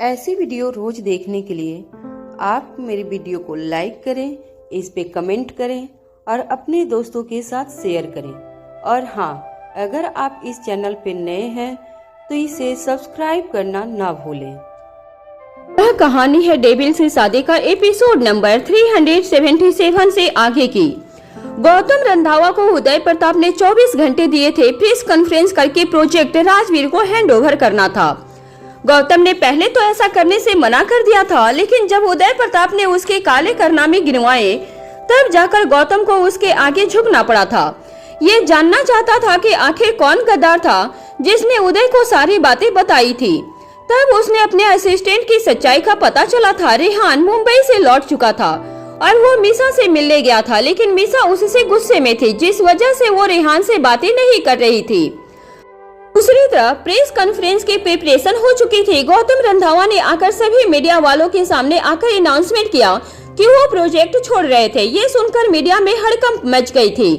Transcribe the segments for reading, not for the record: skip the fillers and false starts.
ऐसी वीडियो रोज देखने के लिए आप मेरे वीडियो को लाइक करें, इस पे कमेंट करें और अपने दोस्तों के साथ शेयर करें। और हाँ, अगर आप इस चैनल पे नए हैं तो इसे सब्सक्राइब करना ना भूलें। यह कहानी है डेविल से शादी का एपिसोड नंबर 377 से आगे की। गौतम रंधावा को उदय प्रताप ने 24 घंटे दिए थे प्रेस कॉन्फ्रेंस करके प्रोजेक्ट राजवीर को हैंडओवर करना था। गौतम ने पहले तो ऐसा करने से मना कर दिया था, लेकिन जब उदय प्रताप ने उसके काले कारनामे गिनवाए तब जाकर गौतम को उसके आगे झुकना पड़ा था। ये जानना चाहता था कि आखिर कौन गद्दार था जिसने उदय को सारी बातें बताई थी। तब उसने अपने असिस्टेंट की सच्चाई का पता चला था। रेहान मुंबई से लौट चुका था और वो मीसा से मिलने गया था, लेकिन मीसा उससे गुस्से में थी, जिस वजह से वो रेहान से बातें नहीं कर रही थी। दूसरी तरफ प्रेस कॉन्फ्रेंस की प्रिपरेशन हो चुकी थी। गौतम रंधावा ने आकर सभी मीडिया वालों के सामने आकर अनाउंसमेंट किया कि वो प्रोजेक्ट छोड़ रहे थे। ये सुनकर मीडिया में हड़कंप मच गई थी।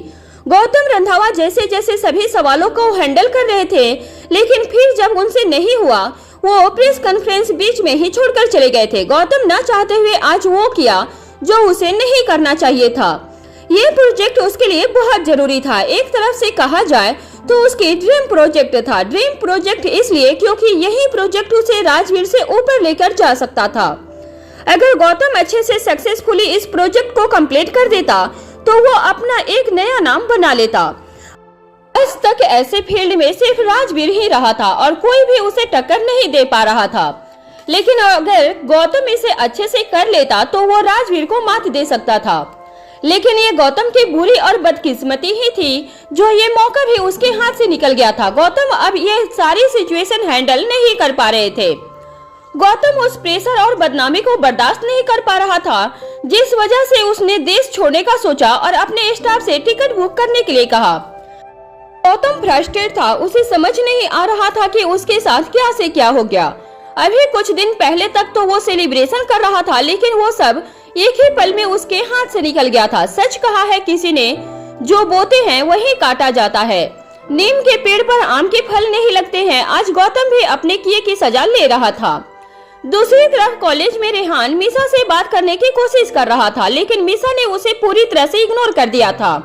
गौतम रंधावा जैसे जैसे सभी सवालों को हैंडल कर रहे थे, लेकिन फिर जब उनसे नहीं हुआ वो प्रेस कॉन्फ्रेंस बीच में ही छोड़कर चले गए थे। गौतम न चाहते हुए आज वो किया जो उसे नहीं करना चाहिए था। ये प्रोजेक्ट उसके लिए बहुत जरूरी था। एक तरफ से कहा जाए तो उसकी ड्रीम प्रोजेक्ट था। ड्रीम प्रोजेक्ट इसलिए क्योंकि यही प्रोजेक्ट उसे राजवीर से ऊपर लेकर जा सकता था। अगर गौतम अच्छे से सक्सेसफुली इस प्रोजेक्ट को कंप्लीट कर देता तो वो अपना एक नया नाम बना लेता। आज तक ऐसे फील्ड में सिर्फ राजवीर ही रहा था और कोई भी उसे टक्कर नहीं दे पा रहा था, लेकिन अगर गौतम इसे अच्छे से कर लेता तो वो राजवीर को मात दे सकता था। लेकिन ये गौतम की बुरी और बदकिस्मती ही थी जो ये मौका भी उसके हाथ से निकल गया था। गौतम अब ये सारी सिचुएशन हैंडल नहीं कर पा रहे थे। गौतम उस प्रेशर और बदनामी को बर्दाश्त नहीं कर पा रहा था, जिस वजह से उसने देश छोड़ने का सोचा और अपने स्टाफ से टिकट बुक करने के लिए कहा। गौतम फ्रस्ट्रेट था, उसे समझ नहीं आ रहा था कि उसके साथ क्या से क्या हो गया। अभी कुछ दिन पहले तक तो वो सेलिब्रेशन कर रहा था, लेकिन वो सब एक ही पल में उसके हाथ से निकल गया था। सच कहा है किसी ने, जो बोते हैं वही काटा जाता है। नीम के पेड़ पर आम के फल नहीं लगते हैं। आज गौतम भी अपने किए की सजा ले रहा था। दूसरी तरफ कॉलेज में रेहान मीसा से बात करने की कोशिश कर रहा था, लेकिन मीसा ने उसे पूरी तरह से इग्नोर कर दिया था।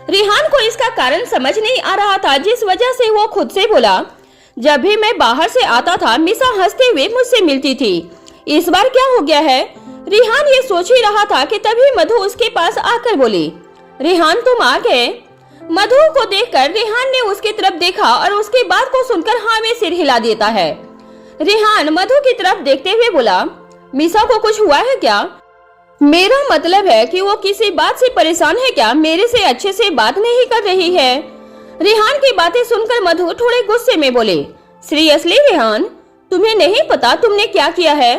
रेहान को इसका कारण समझ नहीं आ रहा था, जिस वजह से वो खुद से बोला, जब भी मैं बाहर से आता था मीसा हंसते हुए मुझसे मिलती थी, इस बार क्या हो गया है। रेहान ये सोच ही रहा था कि तभी मधु उसके पास आकर बोली, रेहान तुम आ गए। मधु को देखकर रेहान ने उसकी तरफ देखा और उसकी बात को सुनकर हाँ में सिर हिला देता है। रेहान मधु की तरफ देखते हुए बोला, मीसा को कुछ हुआ है क्या? मेरा मतलब है कि वो किसी बात से परेशान है क्या? मेरे से अच्छे से बात नहीं कर रही है। रेहान की बातें सुनकर मधु थोड़े गुस्से में बोले, सीरियसली रेहान, तुम्हें नहीं पता तुमने क्या किया है?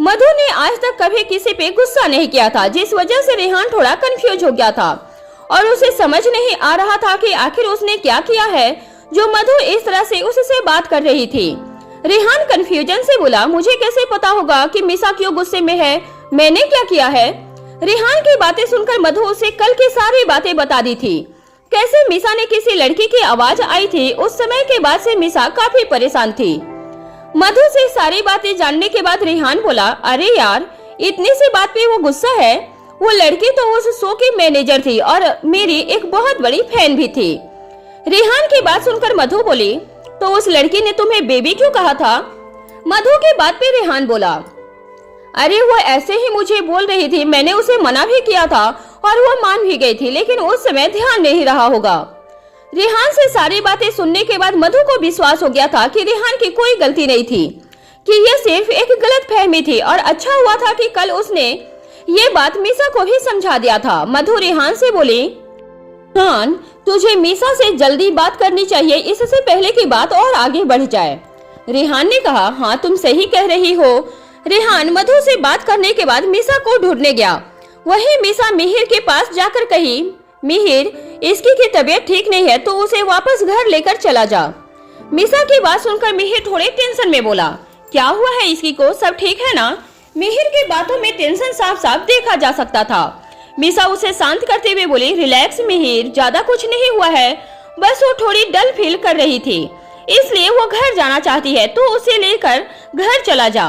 मधु ने आज तक कभी किसी पे गुस्सा नहीं किया था, जिस वजह से रेहान थोड़ा कंफ्यूज हो गया था और उसे समझ नहीं आ रहा था कि आखिर उसने क्या किया है जो मधु इस तरह से उससे बात कर रही थी। रेहान कंफ्यूजन से बोला, मुझे कैसे पता होगा कि मीसा क्यों गुस्से में है? मैंने क्या किया है? रेहान की बातें सुनकर मधु उसे कल की सारी बातें बता दी थी। कैसे मीसा ने किसी लड़की की आवाज आई थी। उस समय के बाद से मीसा काफी परेशान थी। मधु से सारी बातें जानने के बाद रेहान बोला, अरे यार, इतनी सी बात पे वो गुस्सा है? वो लड़की तो उस शो की मैनेजर थी और मेरी एक बहुत बड़ी फैन भी थी। रेहान की बात सुनकर मधु बोली, तो उस लड़की ने तुम्हें बेबी क्यों कहा था? मधु की बात पे रेहान बोला, अरे वो ऐसे ही मुझे बोल रही थी, मैंने उसे मना भी किया था और वो मान भी गई थी, लेकिन उस समय ध्यान नहीं रहा होगा। रेहान से सारी बातें सुनने के बाद मधु को विश्वास हो गया था कि रेहान की कोई गलती नहीं थी, कि यह सिर्फ एक गलतफहमी थी और अच्छा हुआ था कि कल उसने ये बात मीसा को भी समझा दिया था। मधु रेहान से बोली, रेहान, तुझे मीसा से जल्दी बात करनी चाहिए, इससे पहले की बात और आगे बढ़ जाए। रेहान ने कहा, हाँ तुम सही कह रही हो। रेहान मधु से बात करने के बाद मीसा को ढूंढने गया। वहीं मीसा मिहिर के पास जाकर कही, मिहिर, इसकी की तबीयत ठीक नहीं है तो उसे वापस घर लेकर चला जा। मीसा की बात सुनकर मिहिर थोड़े टेंशन में बोला, क्या हुआ है इसकी को, सब ठीक है ना? मिहिर की बातों में टेंशन साफ साफ देखा जा सकता था। मीसा उसे शांत करते हुए बोली, रिलैक्स मिहिर, ज्यादा कुछ नहीं हुआ है, बस वो थोड़ी डल फील कर रही थी, इसलिए वो घर जाना चाहती है तो उसे लेकर घर चला जा।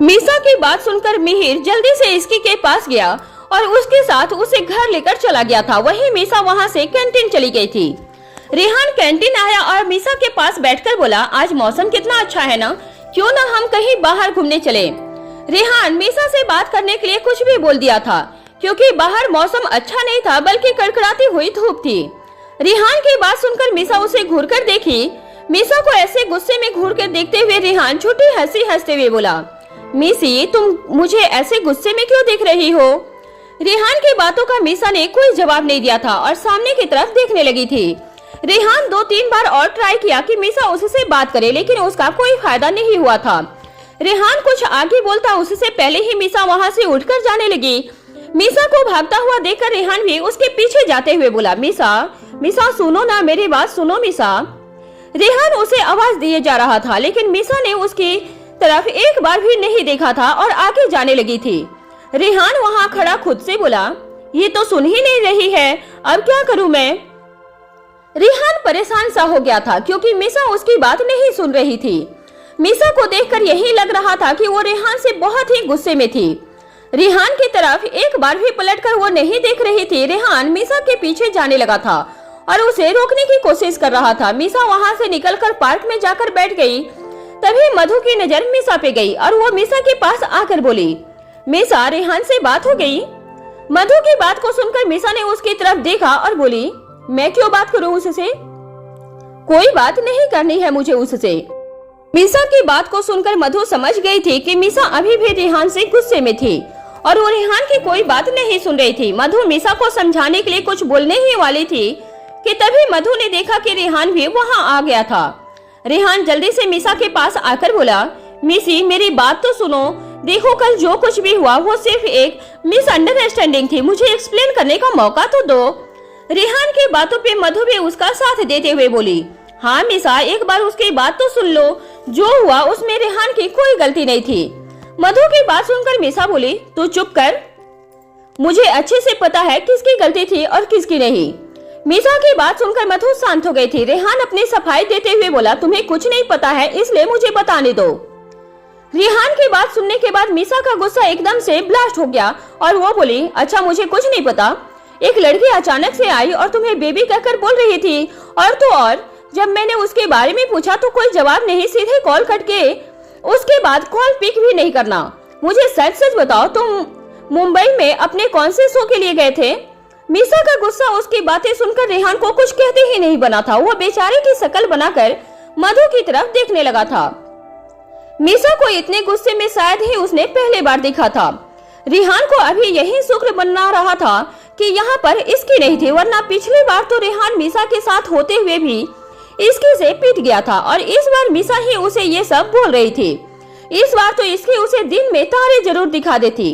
मीसा की बात सुनकर मिहिर जल्दी से इसकी के पास गया और उसके साथ उसे घर लेकर चला गया था। वहीं मीसा वहां से कैंटीन चली गई थी। रेहान कैंटीन आया और मीसा के पास बैठकर बोला, आज मौसम कितना अच्छा है ना, क्यों ना हम कहीं बाहर घूमने चले। रेहान मीसा से बात करने के लिए कुछ भी बोल दिया था क्योंकि बाहर मौसम अच्छा नहीं था बल्कि कड़कड़ाती हुई धूप थी। रेहान की बात सुनकर मीसा उसे घूरकर देखी। मीसा को ऐसे गुस्से में घूरकर देखते हुए रेहान छोटी हंसी हंसते हुए बोला, मीसी तुम मुझे ऐसे गुस्से में क्यों देख रही हो। रेहान की बातों का मीसा ने कोई जवाब नहीं दिया था और सामने की तरफ देखने लगी थी। रेहान 2-3 बार और ट्राई किया कि मीसा उससे बात करे लेकिन उसका कोई फायदा नहीं हुआ था। रेहान कुछ आगे बोलता उससे पहले ही मीसा वहां से उठकर जाने लगी। मीसा को भागता हुआ देखकर रेहान भी उसके पीछे जाते हुए बोला, मीसा सुनो ना, मेरी बात सुनो मीसा। रेहान उसे आवाज दिए जा रहा था लेकिन मीसा ने उसकी तरफ एक बार भी नहीं देखा था और आगे जाने लगी थी। रेहान वहां खड़ा खुद से बोला, ये तो सुन ही नहीं रही है, अब क्या करूं मैं। रेहान परेशान सा हो गया था क्योंकि मीसा उसकी बात नहीं सुन रही थी। मीसा को देखकर यही लग रहा था कि वो रेहान से बहुत ही गुस्से में थी। रेहान की तरफ एक बार भी पलटकर वो नहीं देख रही थी। रेहान मीसा के पीछे जाने लगा था और उसे रोकने की कोशिश कर रहा था। मीसा वहां से निकलकर पार्क में जाकर बैठ गई। तभी मधु की नजर मीसा पे गई और वो मीसा के पास आकर बोली, मीसा रेहान से बात हो गई। मधु की बात को सुनकर मीसा ने उसकी तरफ देखा और बोली, मैं क्यों बात करूं उससे, कोई बात नहीं करनी है मुझे उससे। मीसा की बात को सुनकर मधु समझ गई थी कि मीसा अभी भी रेहान से गुस्से में थी और वो रेहान की कोई बात नहीं सुन रही थी। मधु मीसा को समझाने के लिए कुछ बोलने ही वाली थी कि तभी मधु ने देखा कि रेहान भी वहां आ गया था। रेहान जल्दी से मीसा के पास आकर बोला, मीसी मेरी बात तो सुनो, देखो कल जो कुछ भी हुआ वो सिर्फ एक मिसअंडरस्टैंडिंग थी, मुझे एक्सप्लेन करने का मौका तो दो। रेहान की बातों पे मधु भी उसका साथ देते हुए बोली, हाँ मीसा एक बार उसकी बात तो सुन लो, जो हुआ उसमें रेहान की कोई गलती नहीं थी। मधु की बात सुनकर मीसा बोली, तू चुप कर, मुझे अच्छे से पता है किसकी गलती थी और किसकी नहीं। मीसा की बात सुनकर मधु शांत हो गई थी। रेहान अपनी सफाई देते हुए बोला, तुम्हें कुछ नहीं पता है इसलिए मुझे बताने दो। रेहान की बात सुनने के बाद मीसा का गुस्सा एकदम से ब्लास्ट हो गया और वो बोली, अच्छा मुझे कुछ नहीं पता, एक लड़की अचानक से आई और तुम्हें बेबी कहकर बोल रही थी और तो और जब मैंने उसके बारे में पूछा तो कोई जवाब नहीं, सीधे कॉल कट के उसके बाद कॉल पिक भी नहीं करना। मुझे सच सच बताओ तुम मुंबई में अपने कौन से शो के लिए गए थे। मीसा का गुस्सा उसकी बातें सुनकर रेहान को कुछ कहते ही नहीं बना था। वो बेचारे की शक्ल बनाकर मधु की तरफ देखने लगा था। मीसा को इतने गुस्से में शायद ही उसने पहले बार देखा था। रेहान को अभी यही शुक्र बना रहा था कि यहाँ पर इसकी नहीं थी, वरना पिछली बार तो रेहान मीसा के साथ होते हुए भी इसकी से पीट गया था और इस बार मीसा ही उसे ये सब बोल रही थी। इस बार तो इसकी उसे दिन में तारे जरूर दिखा देती।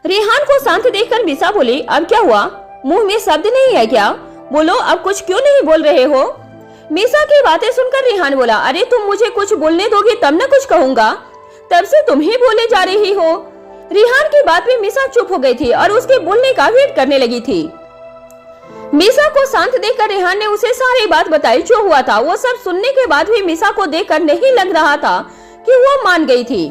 रेहान को शांत देखकर मीसा बोली, अब क्या हुआ, मुंह में शब्द नहीं है क्या, बोलो अब कुछ क्यों नहीं बोल रहे हो। मीसा की बातें सुनकर रेहान बोला, अरे तुम मुझे कुछ बोलने दोगे तब न कुछ कहूंगा, तब से तुम ही बोले जा रही हो। रेहान की बात में मीसा चुप हो गई थी और उसके बोलने का वेट करने लगी थी। मीसा को शांत देखकर रेहान ने उसे सारी बात बताई जो हुआ था। वो सब सुनने के बाद भी मीसा को देखकर नहीं लग रहा था कि वो मान गई थी।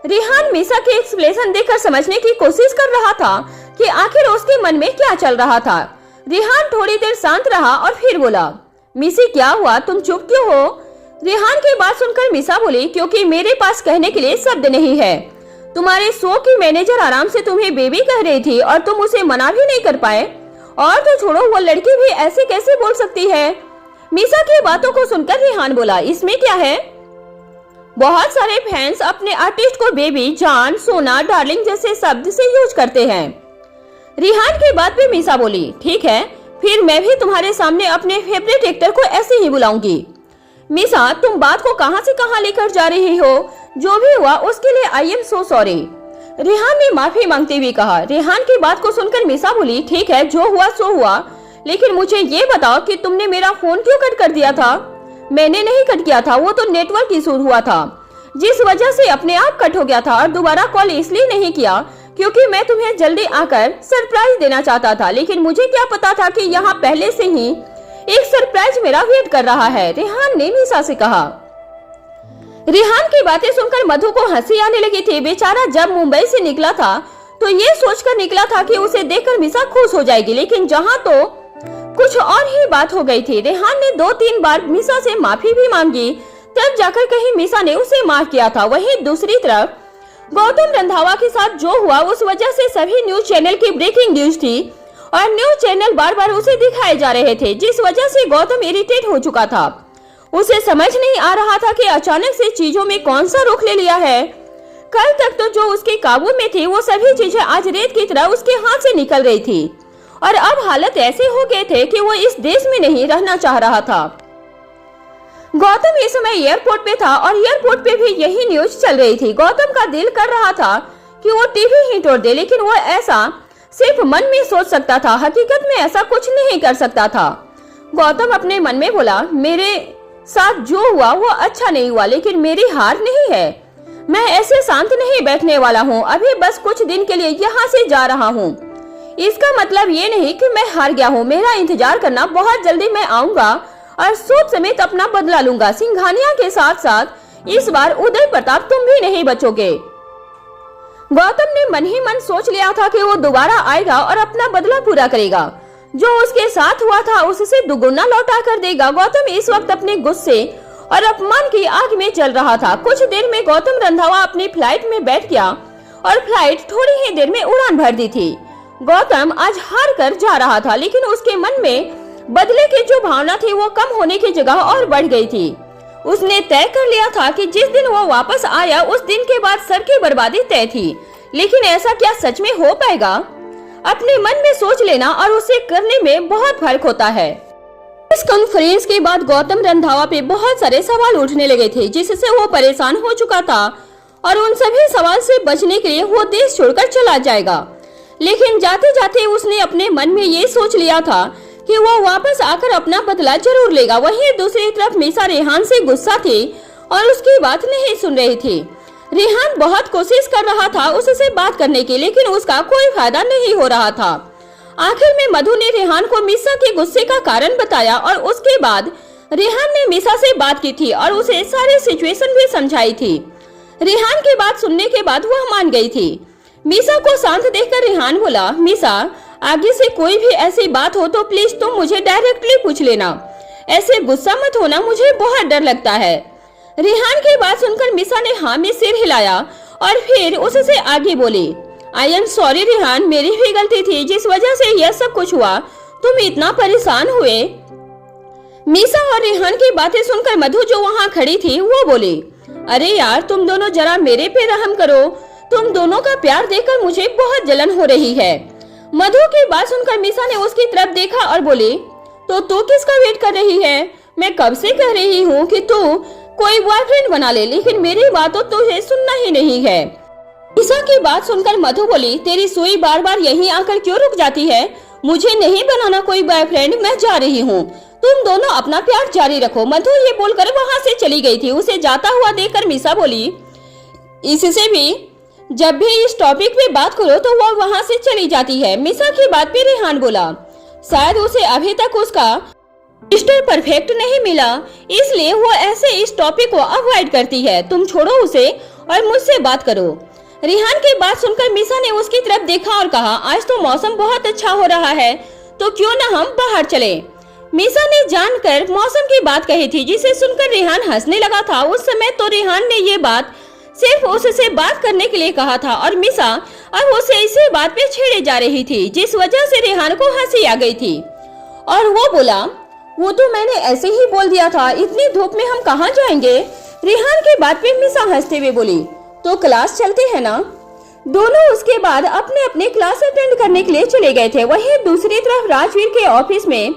रेहान मीसा के एक्सप्लेनेशन देखकर समझने की कोशिश कर रहा था कि आखिर उसके मन में क्या चल रहा था। रेहान थोड़ी देर शांत रहा और फिर बोला, मीसी क्या हुआ, तुम चुप क्यों हो। रेहान की बात सुनकर मीसा बोली, क्योंकि मेरे पास कहने के लिए शब्द नहीं है। तुम्हारे शो की मैनेजर आराम से तुम्हें बेबी कह रही थी और तुम उसे मना भी नहीं कर पाए, और तो छोड़ो वो लड़की भी ऐसे कैसे बोल सकती है। मीसा की बातों को सुनकर रेहान बोला, इसमें क्या है, बहुत सारे फैंस अपने आर्टिस्ट को बेबी, जान, सोना, डार्लिंग जैसे शब्द से यूज करते हैं। रेहान की बात पे मीसा बोली, ठीक है फिर मैं भी तुम्हारे सामने अपने फेवरेट एक्टर को ऐसे ही बुलाऊंगी। मीसा तुम बात को कहां से कहां लेकर जा रही हो, जो भी हुआ उसके लिए I am so sorry. Rehan ने माफी मांगते हुए कहा। रेहान की बात को सुनकर मीसा बोली, ठीक है जो हुआ सो हुआ, लेकिन मुझे ये बताओ कि तुमने मेरा फोन क्यों कट कर दिया था। मैंने नहीं कट किया था, वो तो नेटवर्क इशू हुआ था जिस वजह से अपने आप कट हो गया था, और दोबारा कॉल इसलिए नहीं किया क्योंकि मैं तुम्हें जल्दी आकर सरप्राइज देना चाहता था, लेकिन मुझे क्या पता था कि यहाँ पहले से ही एक सरप्राइज मेरा वेट कर रहा है। रेहान ने मीसा से कहा। रेहान की बातें सुनकर मधु को हंसी आने लगी थी। बेचारा जब मुंबई से निकला था तो ये सोचकर निकला था कि उसे देखकर मिसा खुश हो जाएगी, लेकिन जहाँ तो कुछ और ही बात हो गई थी। रेहान ने 2-3 बार मिसा से माफी भी मांगी, तब जाकर कहीं मिसा ने उसे माफ किया था। वहीं दूसरी तरफ गौतम रंधावा के साथ जो हुआ उस वजह से सभी न्यूज चैनल की ब्रेकिंग न्यूज थी और न्यूज चैनल बार बार उसे दिखाए जा रहे थे, जिस वजह से गौतम इरिटेट हो चुका था। उसे समझ नहीं आ रहा था कि अचानक से चीजों में कौन सा रुख ले लिया है। कल तक तो जो उसके काबू में थी वो सभी चीजें आज रेत की तरह उसके हाथ से निकल रही थी और अब हालत ऐसे हो गए थे कि वो इस देश में नहीं रहना चाह रहा था। गौतम इस समय एयरपोर्ट पे था और एयरपोर्ट पे भी यही न्यूज चल रही थी। गौतम का दिल कर रहा था कि वो टीवी ही तोड़ दे, लेकिन वो ऐसा सिर्फ मन में सोच सकता था, हकीकत में ऐसा कुछ नहीं कर सकता था। गौतम अपने मन में बोला, मेरे साथ जो हुआ वो अच्छा नहीं हुआ, लेकिन मेरी हार नहीं है। मैं ऐसे शांत नहीं बैठने वाला हूँ। अभी बस कुछ दिन के लिए यहाँ से जा रहा हूँ। इसका मतलब ये नहीं कि मैं हार गया हूँ। मेरा इंतजार करना, बहुत जल्दी मैं आऊंगा और सूप समेत अपना बदला लूंगा। सिंघानिया के साथ साथ इस बार उदय प्रताप तुम भी नहीं बचोगे। गौतम ने मन ही मन सोच लिया था कि वो दोबारा आएगा और अपना बदला पूरा करेगा। जो उसके साथ हुआ था उससे दुगुना लौटा कर देगा। गौतम इस वक्त अपने गुस्से और अपमान की आग में चल रहा था। कुछ देर में गौतम रंधावा अपनी फ्लाइट में बैठ गया और फ्लाइट थोड़ी ही देर में उड़ान भर दी थी। गौतम आज हार कर जा रहा था, लेकिन उसके मन में बदले की जो भावना थी वो कम होने की जगह और बढ़ गई थी। उसने तय कर लिया था कि जिस दिन वो वापस आया उस दिन के बाद सबकी बर्बादी तय थी, लेकिन ऐसा क्या सच में हो पाएगा? अपने मन में सोच लेना और उसे करने में बहुत फर्क होता है। इस कॉन्फ्रेंस के बाद गौतम रंधावा पे बहुत सारे सवाल उठने लगे थे, जिससे वो परेशान हो चुका था और उन सभी सवाल से बचने के लिए वो देश छोड़कर चला जाएगा। लेकिन जाते जाते उसने अपने मन में ये सोच लिया था कि वो वापस आकर अपना बदला जरूर लेगा। वहीं दूसरी तरफ मिसा रेहान से गुस्सा थी और उसकी बात नहीं सुन रही थी। रेहान बहुत कोशिश कर रहा था उससे बात करने की, लेकिन उसका कोई फायदा नहीं हो रहा था। आखिर में मधु ने रेहान को मिसा के गुस्से का कारण बताया और उसके बाद रेहान ने मिसा से बात की थी और उसे सारी सिचुएशन भी समझाई थी। रेहान की बात सुनने के बाद वह मान गई थी। मिसा को शांत देखकर रेहान बोला, मिसा आगे से कोई भी ऐसी बात हो तो प्लीज तुम मुझे डायरेक्टली पूछ लेना, ऐसे गुस्सा मत होना, मुझे बहुत डर लगता है। रेहान की बात सुनकर मिसा ने हाँ में सिर हिलाया और फिर उससे आगे बोली, आई एम सॉरी रेहान, मेरी भी गलती थी जिस वजह से यह सब कुछ हुआ, तुम इतना परेशान हुए। मिसा और रेहान की बातें सुनकर मधु जो वहाँ खड़ी थी वो बोली, अरे यार तुम दोनों जरा मेरे पे रहम करो, तुम दोनों का प्यार देखकर मुझे बहुत जलन हो रही है। मधु की बात सुनकर मिसा ने उसकी तरफ देखा और बोली, तो तू किसका वेट कर रही है? मैं कब से कह रही हूँ कि तू कोई बॉयफ्रेंड बना ले, लेकिन मेरी बात तो तुझे सुनना ही नहीं है। मिसा की बात सुनकर मधु बोली, तेरी सुई बार बार यहीं आकर क्यों रुक जाती है? मुझे नहीं बनाना कोई बॉयफ्रेंड, मैं जा रही हूँ, तुम दोनों अपना प्यार जारी रखो। मधु ये बोलकर वहाँ से चली गई थी। उसे जाता हुआ देखकर मिसा बोली, इससे भी जब भी इस टॉपिक पे बात करो तो वो वहाँ से चली जाती है। मिसा की बात पे रेहान बोला, शायद उसे अभी तक उसका मिस्टर परफेक्ट नहीं मिला, इसलिए वो ऐसे इस टॉपिक को अवॉइड करती है। तुम छोड़ो उसे और मुझसे बात करो। रेहान की बात सुनकर मिसा ने उसकी तरफ देखा और कहा, आज तो मौसम बहुत अच्छा हो रहा है, तो क्यों न हम बाहर चले। मिसा ने जानकर मौसम की बात कही थी, जिसे सुनकर रेहान हंसने लगा था। उस समय तो रेहान ने ये बात सिर्फ उससे बात करने के लिए कहा था और मिसा अब उसे इसी बात पे छेड़े जा रही थी, जिस वजह से रेहान को हंसी आ गई थी और वो बोला, वो तो मैंने ऐसे ही बोल दिया था, इतनी धूप में हम कहाँ जाएंगे। रेहान की बात पे मिसा हंसते हुए बोली, तो क्लास चलते हैं ना। दोनों उसके बाद अपने अपने क्लास अटेंड करने के लिए चले गए थे। वहीं दूसरी तरफ राजवीर के ऑफिस में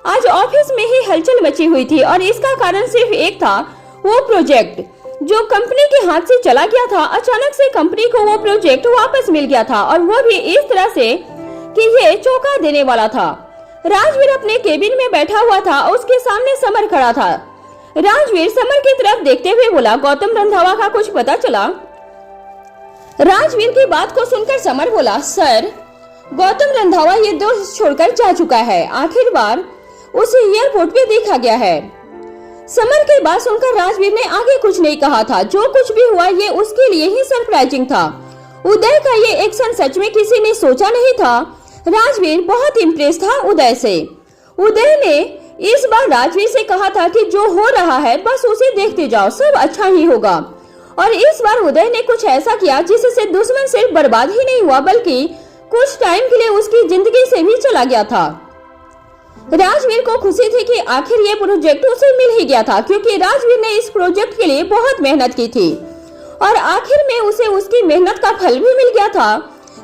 आज ऑफिस में ही हलचल मची हुई थी और इसका कारण सिर्फ एक था, वो प्रोजेक्ट जो कंपनी के हाथ से चला गया था। अचानक से कंपनी को वो प्रोजेक्ट वापस मिल गया था और वो भी इस तरह से कि ये चौंका देने वाला था। राजवीर अपने केबिन में बैठा हुआ था, उसके सामने समर खड़ा था। राजवीर समर की तरफ देखते हुए बोला, गौतम रंधावा का कुछ पता चला? राजवीर की बात को सुनकर समर बोला, सर गौतम रंधावा ये देश छोड़कर जा चुका है, आखिर बार उसे एयरपोर्ट पे देखा गया है। समर की बात सुनकर राजवीर ने आगे कुछ नहीं कहा था। जो कुछ भी हुआ ये उसके लिए ही सरप्राइजिंग था। उदय का ये एक्शन सच में किसी ने सोचा नहीं था। राजवीर बहुत इम्प्रेस था उदय से। उदय ने इस बार राजवीर से कहा था कि जो हो रहा है बस उसे देखते जाओ, सब अच्छा ही होगा। और इस बार उदय ने कुछ ऐसा किया जिससे दुश्मन सिर्फ बर्बाद ही नहीं हुआ बल्कि कुछ टाइम के लिए उसकी जिंदगी से भी चला गया था। राजवीर को खुशी थी कि आखिर ये प्रोजेक्ट उसे मिल ही गया था, क्योंकि राजवीर ने इस प्रोजेक्ट के लिए बहुत मेहनत की थी और आखिर में उसे उसकी मेहनत का फल भी मिल गया था।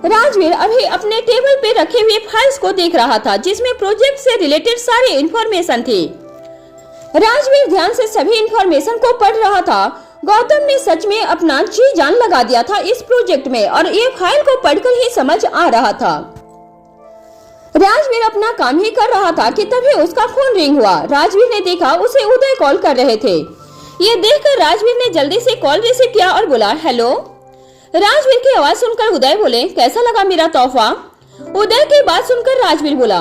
राजवीर अभी अपने टेबल पे रखे हुए फाइल्स को देख रहा था जिसमें प्रोजेक्ट से रिलेटेड सारी इंफॉर्मेशन थी। राजवीर ध्यान से सभी इंफॉर्मेशन को पढ़ रहा था। गौतम ने सच में अपना जी जान लगा दिया था इस प्रोजेक्ट में और ये फाइल को पढ़कर ही समझ आ रहा था। राजवीर अपना काम ही कर रहा था कि तभी उसका फोन रिंग हुआ। राजवीर ने देखा उसे उदय कॉल कर रहे थे। ये देखकर राजवीर ने जल्दी से कॉल रिसीव किया और बोला, हेलो। राजवीर की आवाज सुनकर उदय बोले, कैसा लगा मेरा तोहफा? उदय की बात सुनकर राजवीर बोला,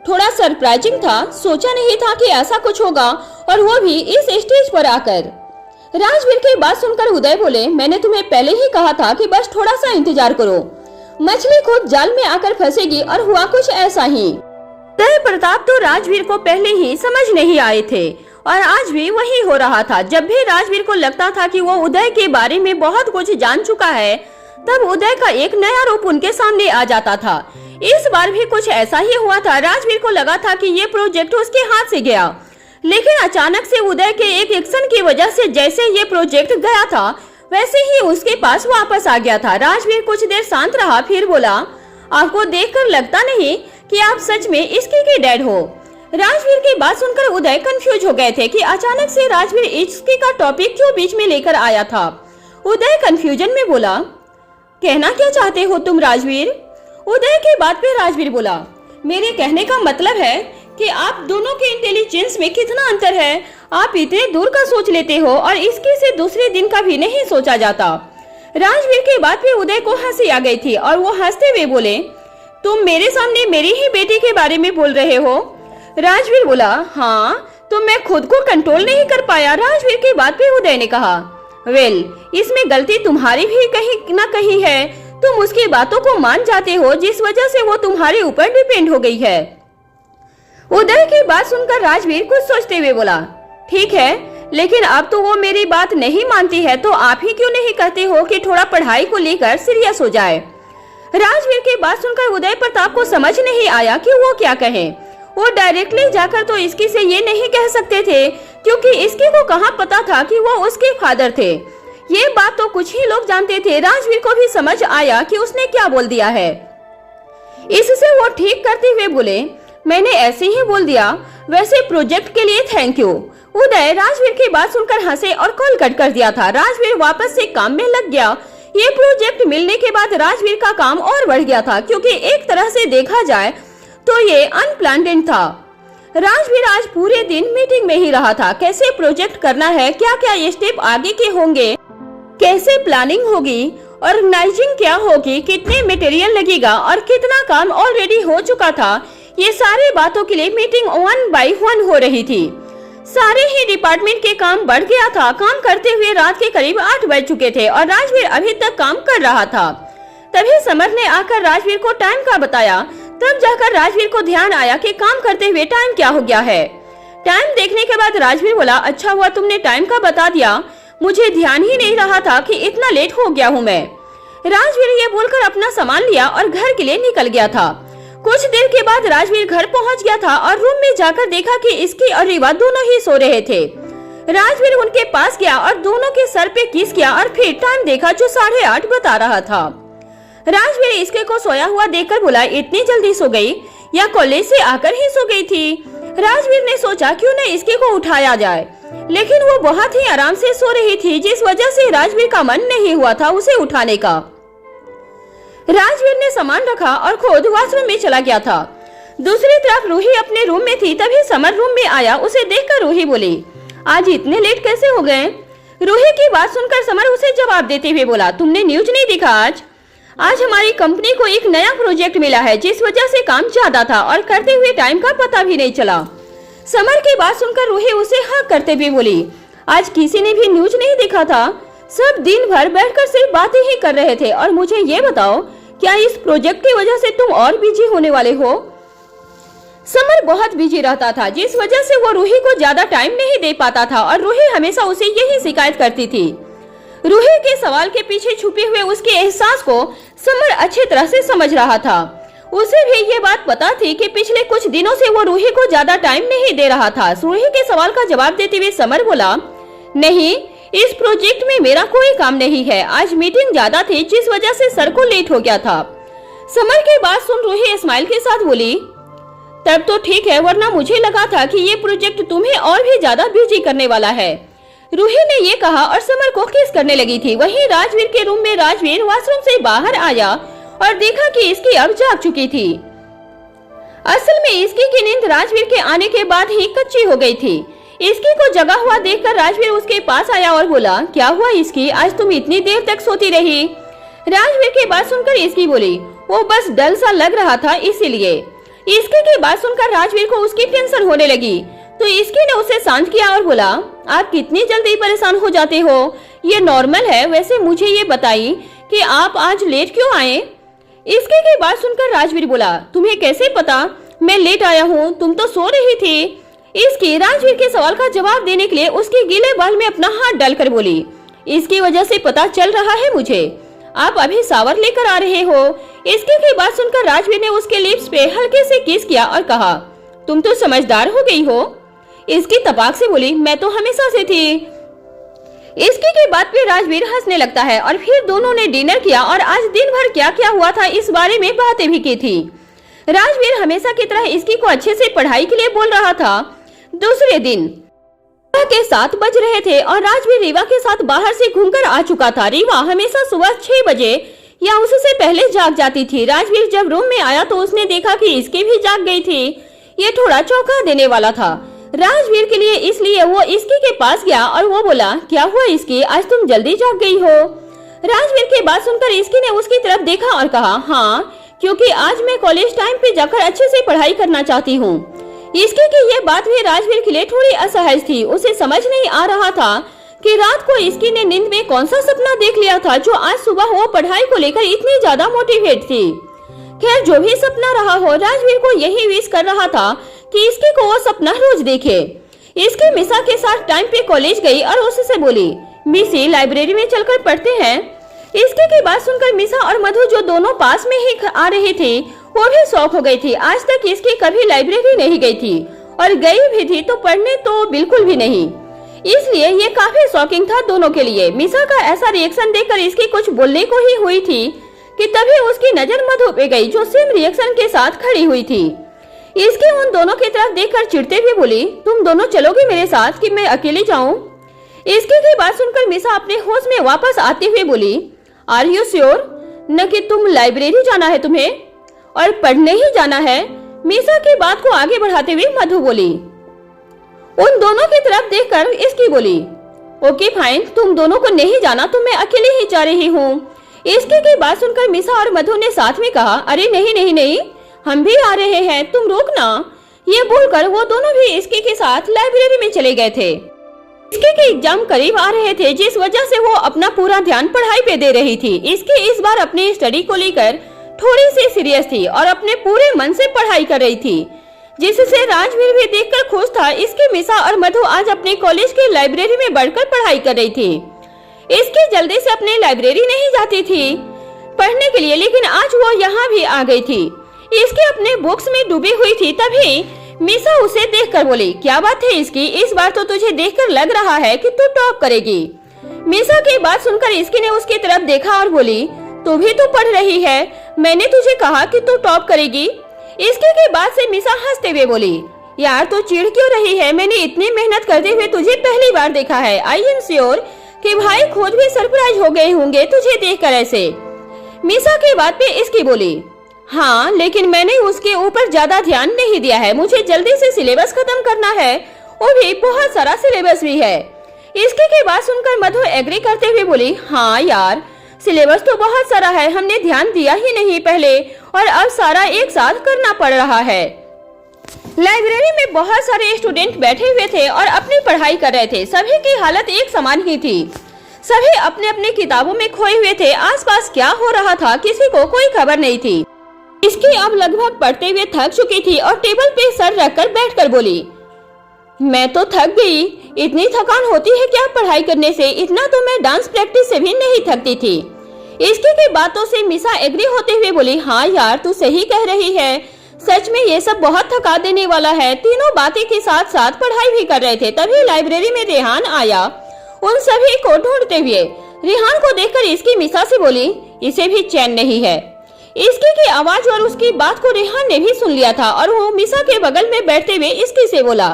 थोड़ा सरप्राइजिंग था, सोचा नहीं था कि ऐसा कुछ होगा और वो भी इस स्टेज पर आकर। राजवीर की बात सुनकर उदय बोले, मैंने तुम्हें पहले ही कहा था कि बस थोड़ा सा इंतजार करो, मछली खुद जाल में आकर फंसेगी। और हुआ कुछ ऐसा ही। उदय प्रताप तो राजवीर को पहले ही समझ नहीं आए थे और आज भी वही हो रहा था। जब भी राजवीर को लगता था कि वो उदय के बारे में बहुत कुछ जान चुका है, तब उदय का एक नया रूप उनके सामने आ जाता था। इस बार भी कुछ ऐसा ही हुआ था। राजवीर को लगा था कि ये प्रोजेक्ट उसके हाथ से गया, लेकिन अचानक से उदय के एक एक्शन की वजह से जैसे ये प्रोजेक्ट गया था वैसे ही उसके पास वापस आ गया था। राजवीर कुछ देर शांत रहा, फिर बोला, आपको देखकर लगता नहीं कि आप सच में इसकी के डैड हो। राजवीर की बात सुनकर उदय कंफ्यूज हो गए थे कि अचानक से राजवीर इसकी का टॉपिक क्यों बीच में लेकर आया था। उदय कंफ्यूजन में बोला, कहना क्या चाहते हो तुम राजवीर? उदय की बात पे राजवीर बोला, मेरे कहने का मतलब है कि आप दोनों के इंटेलिजेंस में कितना अंतर है। आप इतने दूर का सोच लेते हो और इसके से दूसरे दिन का भी नहीं सोचा जाता। राजवीर की बात पे उदय को हंसी आ गई थी और वो हंसते हुए बोले, तुम मेरे सामने मेरी ही बेटी के बारे में बोल रहे हो? राजवीर बोला, हाँ, तो मैं खुद को कंट्रोल नहीं कर पाया। राजवीर की बात पे उदय ने कहा, वेल, इसमें गलती तुम्हारी भी कहीं ना कहीं है। तुम उसकी बातों को मान जाते हो जिस वजह से वो तुम्हारे ऊपर डिपेंड हो गई है। उदय की बात सुनकर राजवीर कुछ सोचते हुए बोला, ठीक है, लेकिन अब तो वो मेरी बात नहीं मानती है, तो आप ही क्यों नहीं कहते हो कि थोड़ा पढ़ाई को लेकर सीरियस हो जाए? राजवीर की बात सुनकर उदय प्रताप को समझ नहीं आया कि वो क्या कहें। वो डायरेक्टली जाकर तो इसकी से ये नहीं कह सकते थे, क्योंकि इसके को कहाँ पता था कि वो उसके फादर थे। ये बात तो कुछ ही लोग जानते थे। राजवीर को भी समझ आया कि उसने क्या बोल दिया है। इससे वो ठीक करते हुए बोले, मैंने ऐसे ही बोल दिया, वैसे प्रोजेक्ट के लिए थैंक यू। उदय राजवीर की बात सुनकर हंसे और कॉल कट कर दिया था। राजवीर वापस से काम में लग गया। ये प्रोजेक्ट मिलने के बाद राजवीर का काम और बढ़ गया था, क्योंकि एक तरह से देखा जाए तो ये अनप्लान्ड था। राजवीर आज पूरे दिन मीटिंग में ही रहा था। कैसे प्रोजेक्ट करना है, क्या क्या स्टेप आगे के होंगे, कैसे प्लानिंग होगी, ऑर्गेनाइजिंग क्या होगी, कितने मटेरियल लगेगा और कितना काम ऑलरेडी हो चुका था, ये सारी बातों के लिए मीटिंग 1 by 1 हो रही थी। सारे ही डिपार्टमेंट के काम बढ़ गया था। काम करते हुए रात के करीब 8 बज चुके थे और राजवीर अभी तक काम कर रहा था। तभी समर ने आकर राजवीर को टाइम का बताया। तब जाकर राजवीर को ध्यान आया कि काम करते हुए टाइम क्या हो गया है। टाइम देखने के बाद राजवीर बोला, अच्छा हुआ तुमने टाइम का बता दिया, मुझे ध्यान ही नहीं रहा था कि इतना लेट हो गया हूँ मैं। राजवीर ये बोलकर अपना सामान लिया और घर के लिए निकल गया था। कुछ देर के बाद राजवीर घर पहुंच गया था और रूम में जाकर देखा कि इसकी और रीवा दोनों ही सो रहे थे। राजवीर उनके पास गया और दोनों के सर पे किस किया और फिर टाइम देखा जो 8:30 बता रहा था। राजवीर इसके को सोया हुआ देखकर बोला, इतनी जल्दी सो गई या कॉलेज से आकर ही सो गई थी? राजवीर ने सोचा क्यों न इसके को उठाया जाए, लेकिन वो बहुत ही आराम से सो रही थी, जिस वजह से राजवीर का मन नहीं हुआ था उसे उठाने का। राजवीर ने सामान रखा और खुद वॉशरूम में चला गया था। दूसरी तरफ रूही अपने रूम में थी। तभी समर रूम में आया। उसे देखकर रूही बोली, आज इतने लेट कैसे हो गए? रूही की बात सुनकर समर उसे जवाब देते हुए बोला, तुमने न्यूज नहीं देखा? आज हमारी कंपनी को एक नया प्रोजेक्ट मिला है, जिस वजह से काम ज्यादा था और करते हुए टाइम का पता भी नहीं चला। समर की बात सुनकर रूही उसे हाँ करते हुए बोली, आज किसी ने भी न्यूज नहीं देखा था, सब दिन भर बैठकर सिर्फ बातें ही कर रहे थे। और मुझे ये बताओ, क्या इस प्रोजेक्ट की वजह से तुम और बिजी होने वाले हो? समर बहुत बिजी रहता था, जिस वजह से वो रूही को ज्यादा टाइम नहीं दे पाता था और रूही हमेशा उसे यही शिकायत करती थी। रूही के सवाल के पीछे छुपे हुए उसके एहसास को समर अच्छी तरह से समझ रहा था। उसे भी ये बात पता थी कि पिछले कुछ दिनों से वो रूही को ज्यादा टाइम नहीं दे रहा था। रूही के सवाल का जवाब देते हुए समर बोला, नहीं, इस प्रोजेक्ट में मेरा कोई काम नहीं है। आज मीटिंग ज्यादा थी, जिस वजह से सर को लेट हो गया था। समर की बात सुन रूही स्माइल के साथ बोली, तब तो ठीक है, वरना मुझे लगा था कि ये प्रोजेक्ट तुम्हें और भी ज्यादा बिजी करने वाला है। रूही ने ये कहा और समर को किस करने लगी थी। वहीं राजवीर के रूम में राजवीर वॉशरूम से बाहर आया और देखा कि इसकी अब जाग चुकी थी। असल में इसकी की नींद राजवीर के आने के बाद ही कच्ची हो गई थी। इसकी को जगा हुआ देखकर राजवीर उसके पास आया और बोला, क्या हुआ इसकी, आज तुम इतनी देर तक सोती रही? राजवीर की बात सुनकर इसकी बोली, वो बस डल सा लग रहा था इसीलिए। इसकी की बात सुनकर राजवीर को उसकी टेंशन होने लगी, तो इसकी ने उसे शांत किया और बोला, आप कितनी जल्दी परेशान हो जाते हो, ये नॉर्मल है। वैसे मुझे ये बताइए कि आप आज लेट क्यों आए? इसकी की बात सुनकर राजवीर बोला, तुम्हें कैसे पता मैं लेट आया हूँ, तुम तो सो रही थी। इसकी राजवीर के सवाल का जवाब देने के लिए उसके गीले बाल में अपना हाथ डालकर बोली, इसकी वजह से पता चल रहा है मुझे, आप अभी शावर लेकर आ रहे हो। इसकी की बात सुनकर राजवीर ने उसके लिप्स पे हल्के से किस किया और कहा, तुम तो समझदार हो गई हो। इसकी तपाक से बोली, मैं तो हमेशा से थी। इसकी की बात पे राजवीर हंसने लगता है और फिर दोनों ने डिनर किया और आज दिन भर क्या क्या हुआ था इस बारे में बातें भी की थी। राजवीर हमेशा की तरह इसकी को अच्छे से पढ़ाई के लिए बोल रहा था। दूसरे दिन के 7 बज रहे थे और राजवीर रीवा के साथ बाहर से घूमकर आ चुका था। रीवा हमेशा सुबह 6 बजे या उससे पहले जाग जाती थी। राजवीर जब रूम में आया तो उसने देखा कि इसकी भी जाग गई थी। ये थोड़ा चौंका देने वाला था राजवीर के लिए, इसलिए वो इसकी के पास गया और वो बोला, क्या हुआ इसकी, आज तुम जल्दी जाग गई हो? राजवीर की बात सुनकर इसकी ने उसकी तरफ देखा और कहा, हाँ, क्योंकि आज मैं कॉलेज टाइम पे जाकर अच्छे से पढ़ाई करना चाहती हूँ। इसकी की ये बात भी राजवीर के लिए थोड़ी असहज थी। उसे समझ नहीं आ रहा था कि रात को इसकी ने नींद में कौन सा सपना देख लिया था जो आज सुबह वो पढ़ाई को लेकर इतनी ज्यादा मोटिवेट थी। खैर, जो भी सपना रहा हो, राजवीर को यही विश कर रहा था कि इसकी को वो सपना रोज देखे। इसकी मिसा के साथ टाइम पे कॉलेज गई और उससे बोली, मिसी लाइब्रेरी में चलकर पढ़ते हैं। इसकी की बात सुनकर मिसा और मधु, जो दोनों पास में ही आ रहे थे, वो भी शौक हो गई थी। आज तक इसकी कभी लाइब्रेरी नहीं गई थी और गई भी थी तो पढ़ने तो बिल्कुल भी नहीं, इसलिए ये काफी शॉकिंग था दोनों के लिए। मिसा का ऐसा रिएक्शन देखकर इसकी कुछ बोलने को ही हुई थी कि तभी उसकी नजर मधु पे गई, जो सेम रिएक्शन के साथ खड़ी हुई थी। इसकी उन दोनों की तरफ देखकर चिढ़ते हुए बोली, तुम दोनों चलोगे मेरे साथ कि मैं अकेली जाऊं? इसकी की बात सुनकर मिसा अपने होश में वापस आते हुए बोली, आर यू श्योर न कि तुम लाइब्रेरी जाना है तुम्हें और पढ़ने ही जाना है? मिसा की बात को आगे बढ़ाते हुए मधु बोली। उन दोनों की तरफ देखकर इसकी बोली, ओके फाइन, तुम दोनों को नहीं जाना तो मैं अकेले ही जा रही हूँ। इसकी की बात सुनकर मिसा और मधु ने साथ में कहा, अरे नहीं नहीं नहीं, हम भी आ रहे हैं, तुम रोकना। ये बोलकर वो दोनों भी इसकी के साथ लाइब्रेरी में चले गए थे। इसकी के एग्जाम करीब आ रहे थे, जिस वजह से वो अपना पूरा ध्यान पढ़ाई पे दे रही थी। इसकी इस बार अपनी स्टडी को लेकर थोड़ी सी सीरियस थी और अपने पूरे मन से पढ़ाई कर रही थी, जिससे राजवीर भी देखकर खुश था। इसकी मिसा और मधु आज अपने कॉलेज की लाइब्रेरी में बढ़कर पढ़ाई कर रही थी। इसकी जल्दी से अपनी लाइब्रेरी नहीं जाती थी पढ़ने के लिए, लेकिन आज वो यहाँ भी आ गई थी। इसकी अपने बुक्स में डूबी हुई थी। तभी मिसा उसे देखकर बोली, क्या बात है इसकी, इस बार तो तुझे देखकर लग रहा है कि तू टॉप करेगी। मिसा की बात सुनकर इसकी ने उसकी तरफ देखा और बोली, तू भी तो पढ़ रही है, मैंने तुझे कहा कि तू टॉप करेगी। इसकी की बात से मिसा हंसते हुए बोली, यार तू चिढ़ क्यों रही है, मैंने इतनी मेहनत करते हुए तुझे पहली बार देखा है। आई एम श्योर कि भाई खुद भी सरप्राइज हो गए होंगे तुझे देखकर ऐसे। मिसा की बात पे इसकी बोली, हाँ, लेकिन मैंने उसके ऊपर ज्यादा ध्यान नहीं दिया है, मुझे जल्दी से सिलेबस खत्म करना है, वो भी बहुत सारा सिलेबस भी है। इसकी की बात सुनकर मधु एग्री करते हुए बोली, हाँ यार, सिलेबस तो बहुत सारा है, हमने ध्यान दिया ही नहीं पहले और अब सारा एक साथ करना पड़ रहा है। लाइब्रेरी में बहुत सारे स्टूडेंट बैठे हुए थे और अपनी पढ़ाई कर रहे थे। सभी की हालत एक समान ही थी। सभी अपने अपने किताबों में खोए हुए थे। आसपास क्या हो रहा था किसी को कोई खबर नहीं थी। इसकी अब लगभग पढ़ते हुए थक चुकी थी और टेबल पे सर रखकर बैठकर बोली, मैं तो थक गई। इतनी थकान होती है क्या पढ़ाई करने से? इतना तो मैं डांस प्रैक्टिस से भी नहीं थकती थी। इसकी की बातों से मिसा एग्री होते हुए बोली, हाँ यार तू सही कह रही है, सच में ये सब बहुत थका देने वाला है। तीनों बातें के साथ साथ पढ़ाई भी कर रहे थे। तभी लाइब्रेरी में रेहान आया उन सभी को ढूंढते हुए। रेहान को देखकर इसकी मिसा से बोली, इसे भी चैन नहीं है। इसकी की आवाज और उसकी बात को रेहान ने भी सुन लिया था और वो मिसा के बगल में बैठते हुए इसकी से बोला,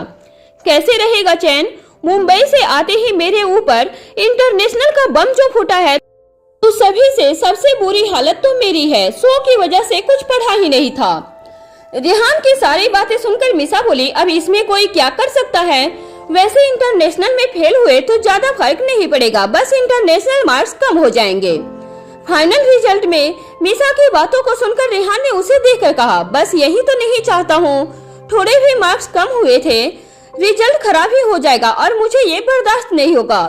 कैसे रहेगा चैन? मुंबई से आते ही मेरे ऊपर इंटरनेशनल का बम जो फूटा है, तो सभी से सबसे बुरी हालत तो मेरी है। सो की वजह से कुछ पढ़ा ही नहीं था। रेहान की सारी बातें सुनकर मिसा बोली, अब इसमें कोई क्या कर सकता है? वैसे इंटरनेशनल में फेल हुए तो ज्यादा फर्क नहीं पड़ेगा, बस इंटरनेशनल मार्क्स कम हो जाएंगे। फाइनल रिजल्ट में मिसा की बातों को सुनकर रेहान ने उसे देखकर कहा, बस यही तो नहीं चाहता हूँ। थोड़े भी मार्क्स कम हुए थे, रिजल्ट खराब ही हो जाएगा और मुझे ये बर्दाश्त नहीं होगा।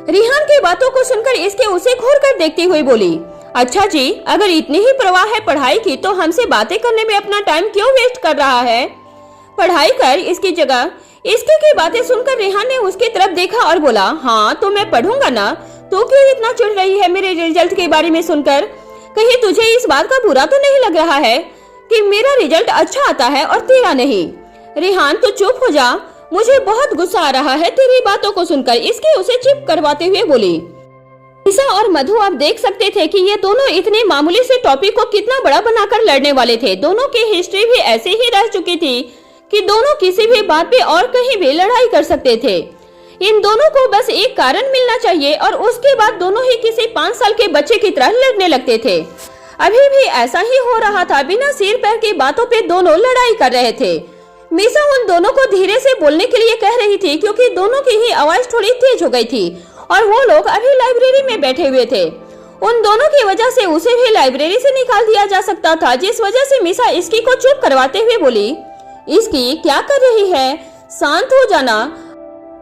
रेहान की बातों को सुनकर इसके उसे घूर कर देखती हुई बोली, अच्छा जी, अगर इतनी ही परवाह है पढ़ाई की तो हमसे बातें करने में अपना टाइम क्यों वेस्ट कर रहा है? पढ़ाई कर इसकी जगह। इसकी की बातें सुनकर रेहान ने उसकी तरफ देखा और बोला, हाँ तो मैं पढ़ूंगा ना, तो क्यों इतना चिढ़ रही है मेरे रिजल्ट के बारे में सुनकर? कहीं तुझे इस बात का बुरा तो नहीं लग रहा है कि मेरा रिजल्ट अच्छा आता है और तेरा नहीं? रेहान तो चुप हो जा, मुझे बहुत गुस्सा आ रहा है तेरी बातों को सुनकर। इसके उसे चिप करवाते हुए बोली। मिसा और मधु आप देख सकते थे कि ये दोनों इतने मामूली से टॉपिक को कितना बड़ा बनाकर लड़ने वाले थे। दोनों की हिस्ट्री भी ऐसे ही रह चुकी थी कि दोनों किसी भी बात पे और कहीं भी लड़ाई कर सकते थे। इन दोनों को बस एक कारण मिलना चाहिए और उसके बाद दोनों ही किसी 5 साल के बच्चे की तरह लड़ने लगते थे। अभी भी ऐसा ही हो रहा था। बिना सिर पैर की बातों पे दोनों लड़ाई कर रहे थे। मिसा उन दोनों को धीरे से बोलने के लिए कह रही थी क्योंकि दोनों की ही आवाज थोड़ी तेज हो गई थी और वो लोग अभी लाइब्रेरी में बैठे हुए थे। उन दोनों की वजह से उसे भी लाइब्रेरी से निकाल दिया जा सकता था, जिस वजह से मिसा इसकी को चुप करवाते हुए बोली, इसकी क्या कर रही है? शांत हो जाना,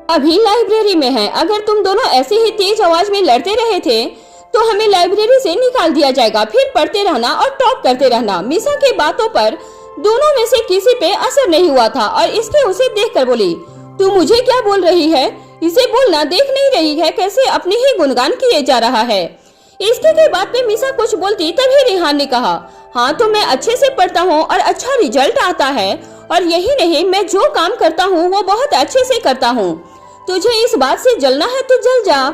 अभी लाइब्रेरी में है। अगर तुम दोनों ऐसे ही तेज आवाज में लड़ते रहे थे तो हमें लाइब्रेरी से निकाल दिया जाएगा, फिर पढ़ते रहना और टॉप करते रहना। मिसा की बातों पर दोनों में से किसी पे असर नहीं हुआ था और इसके उसे देखकर बोली, तू मुझे क्या बोल रही है? इसे बोलना देख नहीं रही है कैसे अपने ही गुणगान किए जा रहा है? इसके के बात पे मिसा कुछ बोलती तभी रेहान ने कहा, हाँ तो मैं अच्छे से पढ़ता हूँ और अच्छा रिजल्ट आता है, और यही नहीं मैं जो काम करता हूँ वो बहुत अच्छे से करता हूँ। तुझे इस बात से जलना है तो जल जा।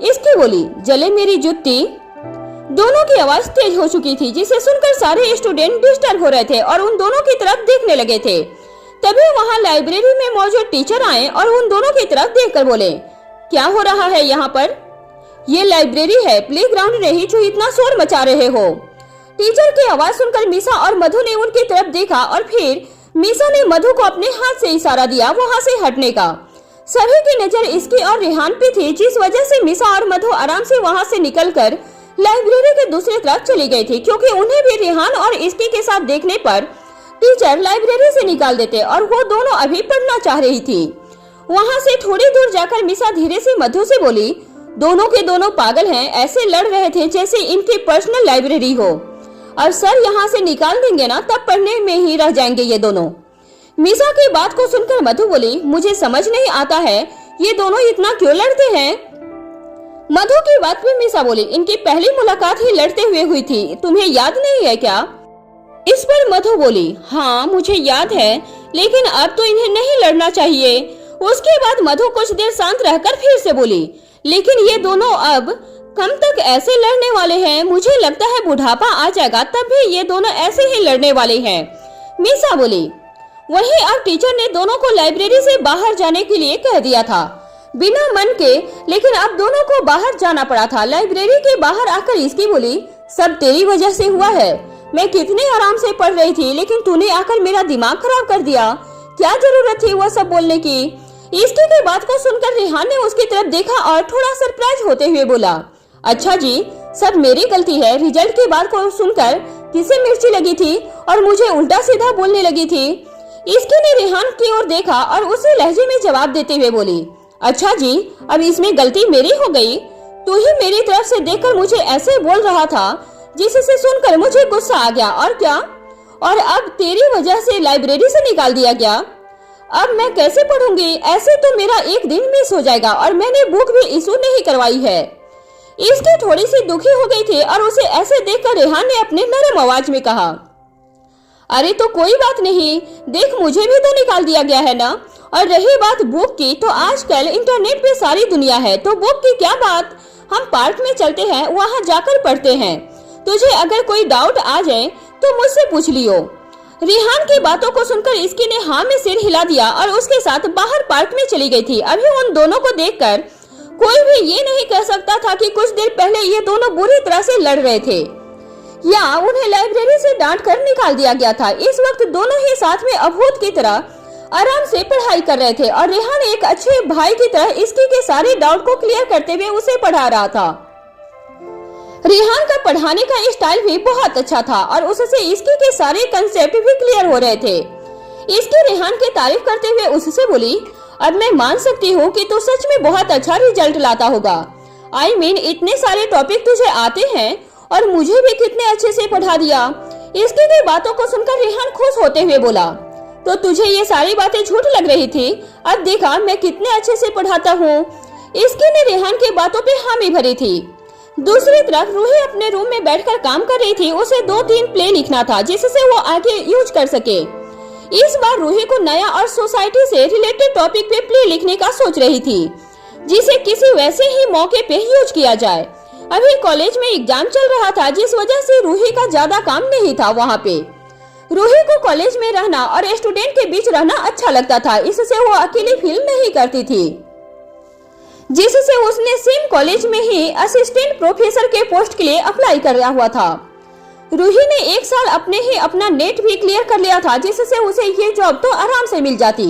इसकी बोली, जले मेरी जुत्ती। दोनों की आवाज तेज हो चुकी थी जिसे सुनकर सारे स्टूडेंट डिस्टर्ब हो रहे थे और उन दोनों की तरफ देखने लगे थे। तभी वहाँ लाइब्रेरी में मौजूद टीचर आए और उन दोनों की तरफ देखकर बोले, क्या हो रहा है यहाँ पर? ये लाइब्रेरी है, प्लेग्राउंड नहीं जो इतना शोर मचा रहे हो। टीचर की आवाज सुनकर मिसा और मधु ने उनकी तरफ देखा और फिर मिसा ने मधु को अपने हाथ से इशारा दिया वहाँ से हटने का। सभी की नजर इसकी और रेहान पे थी, जिस वजह से मिसा और मधु आराम से वहाँ से निकलकर लाइब्रेरी के दूसरी तरफ चली गई थी, क्योंकि उन्हें भी रेहान और इसकी के साथ देखने पर टीचर लाइब्रेरी से निकाल देते और वो दोनों अभी पढ़ना चाह रही थी। वहाँ से थोड़ी दूर जाकर मिसा धीरे से मधु से बोली, दोनों के दोनों पागल हैं, ऐसे लड़ रहे थे जैसे इनकी पर्सनल लाइब्रेरी हो, और सर यहाँ से निकाल देंगे ना तब पढ़ने में ही रह जाएंगे ये दोनों। मिसा की बात को सुनकर मधु बोली, मुझे समझ नहीं आता है ये दोनों इतना क्यों लड़ते हैं? मधु की बात पे मिसा बोली, इनकी पहली मुलाकात ही लड़ते हुए हुई थी, तुम्हें याद नहीं है क्या? इस पर मधु बोली, हाँ मुझे याद है, लेकिन अब तो इन्हें नहीं लड़ना चाहिए। उसके बाद मधु कुछ देर शांत रहकर फिर से बोली, लेकिन ये दोनों अब कब तक ऐसे लड़ने वाले हैं? मुझे लगता है बुढ़ापा आ जाएगा तब भी ये दोनों ऐसे ही लड़ने वाले हैं। मिसा बोली। वहीं अब टीचर ने दोनों को लाइब्रेरी से बाहर जाने के लिए कह दिया था, बिना मन के, लेकिन अब दोनों को बाहर जाना पड़ा था। लाइब्रेरी के बाहर आकर इसकी बोली, सब तेरी वजह से हुआ है, मैं कितने आराम से पढ़ रही थी लेकिन तूने आकर मेरा दिमाग खराब कर दिया, क्या जरूरत थी वह सब बोलने की? इसकी की बात को सुनकर रेहान ने उसकी तरफ देखा और थोड़ा सरप्राइज होते हुए बोला, अच्छा जी, सब मेरी गलती है। रिजल्ट की बात को सुनकर किसे मिर्ची लगी थी और मुझे उल्टा सीधा बोलने लगी थी। इसकी ने रेहान की ओर देखा और उसे लहजे में जवाब देते हुए बोली, अच्छा जी, अब इसमें गलती मेरी हो गई। तू ही मेरी तरफ से देखकर मुझे ऐसे बोल रहा था, जिससे सुनकर मुझे गुस्सा आ गया। और क्या? और अब तेरी वजह से लाइब्रेरी से निकाल दिया गया। अब मैं कैसे पढ़ूंगी? ऐसे तो मेरा एक दिन मिस हो जाएगा और मैंने बुक भी इशू नहीं करवाई है। इसकी थोड़ी सी दुखी हो गई थी और उसे ऐसे देखकर रेहान ने अपने नरम आवाज में कहा, अरे तो कोई बात नहीं, देख मुझे भी तो निकाल दिया गया है ना। और रही बात बुक की, तो आजकल इंटरनेट पे सारी दुनिया है, तो बुक की क्या बात, हम पार्क में चलते हैं, वहाँ जाकर पढ़ते हैं। तुझे अगर कोई डाउट आ जाए तो मुझसे पूछ लियो। रेहान की बातों को सुनकर इसकी ने हाँ में सिर हिला दिया और उसके साथ बाहर पार्क में चली गई थी। अभी उन दोनों को देखकर कोई भी ये नहीं कह सकता था कि कुछ देर पहले ये दोनों बुरी तरह से लड़ रहे थे या उन्हें लाइब्रेरी से डांट कर निकाल दिया गया था। इस वक्त दोनों ही साथ में अभूत की तरह आराम से पढ़ाई कर रहे थे और रेहान एक अच्छे भाई की तरह इसकी के सारे डाउट को क्लियर करते हुए उसे पढ़ा रहा था। रेहान का पढ़ाने का स्टाइल भी बहुत अच्छा था और उससे इसकी के सारे कंसेप्ट भी क्लियर हो रहे थे। इसकी रेहान की तारीफ करते हुए उससे बोली, अब मैं मान सकती हूँ कि तू सच में बहुत अच्छा रिजल्ट लाता होगा। I mean, इतने सारे टॉपिक तुझे आते हैं और मुझे भी कितने अच्छे से पढ़ा दिया। इसकी की बातों को सुनकर रेहान खुश होते हुए बोला, तो तुझे ये सारी बातें झूठ लग रही थी, अब देखा मैं कितने अच्छे से पढ़ाता हूँ। इसकी ने रेहान की बातों पे हामी भरी थी। दूसरी तरफ रूही अपने रूम में बैठकर काम कर रही थी। उसे 2-3 प्ले लिखना था जिससे वो आगे यूज कर सके। इस बार रूही को नया और सोसाइटी से रिलेटेड टॉपिक पे प्ले लिखने का सोच रही थी, जिसे किसी वैसे ही मौके पे यूज किया जाए। अभी कॉलेज में एग्जाम चल रहा था, जिस वजह से रूही का ज्यादा काम नहीं था वहाँ पे। रूही को कॉलेज में रहना और स्टूडेंट के बीच रहना अच्छा लगता था, इससे वो अकेली फील नहीं करती थी, जिससे उसने सेम कॉलेज में ही असिस्टेंट प्रोफेसर के पोस्ट के लिए अप्लाई कर रहा हुआ था। रूही ने 1 साल अपने ही अपना नेट भी क्लियर कर लिया था, जिससे उसे ये जॉब तो आराम से मिल जाती।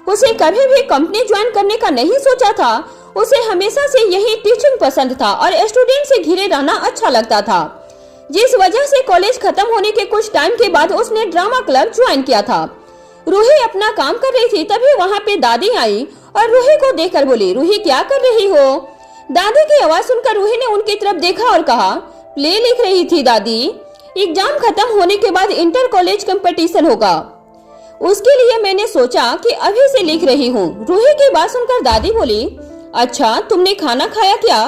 उसे कभी भी कंपनी ज्वाइन करने का नहीं सोचा था। उसे हमेशा से यही टीचिंग पसंद था और स्टूडेंट से घिरे रहना अच्छा लगता था, जिस वजह से कॉलेज खत्म होने के कुछ टाइम के बाद उसने ड्रामा क्लब ज्वाइन किया था। रूही अपना काम कर रही थी, तभी वहाँ पे दादी आई और रूही को देखकर बोली, रूही क्या कर रही हो? दादी की आवाज सुनकर रूही ने उनकी तरफ देखा और कहा, प्ले लिख रही थी दादी, एग्जाम खत्म होने के बाद इंटर कॉलेज कंपटीशन होगा, उसके लिए मैंने सोचा कि अभी से लिख रही हूँ। रूही की बात सुनकर दादी बोली, अच्छा तुमने खाना खाया क्या?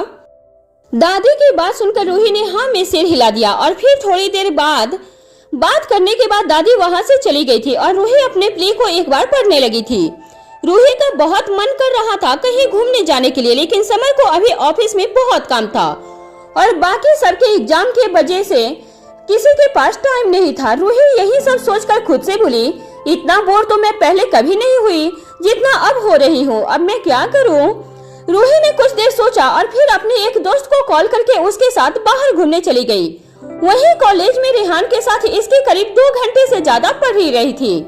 दादी की बात सुनकर रूही ने हाँ में सिर हिला दिया और फिर थोड़ी देर बाद बात करने के बाद दादी वहाँ से चली गई थी और रूही अपने प्ले को एक बार पढ़ने लगी थी। रूही का बहुत मन कर रहा था कहीं घूमने जाने के लिए, लेकिन समय को अभी ऑफिस में बहुत काम था और बाकी सबके एग्जाम के वजह से किसी के पास टाइम नहीं था। रूही यही सब सोचकर खुद से बोली, इतना बोर तो मैं पहले कभी नहीं हुई जितना अब हो रही हूँ, अब मैं क्या करूँ? रूही ने कुछ देर सोचा और फिर अपने एक दोस्त को कॉल करके उसके साथ बाहर घूमने चली गई। वहीं कॉलेज में रेहान के साथ इसके करीब 2 घंटे से ज्यादा पढ़ ही रही थी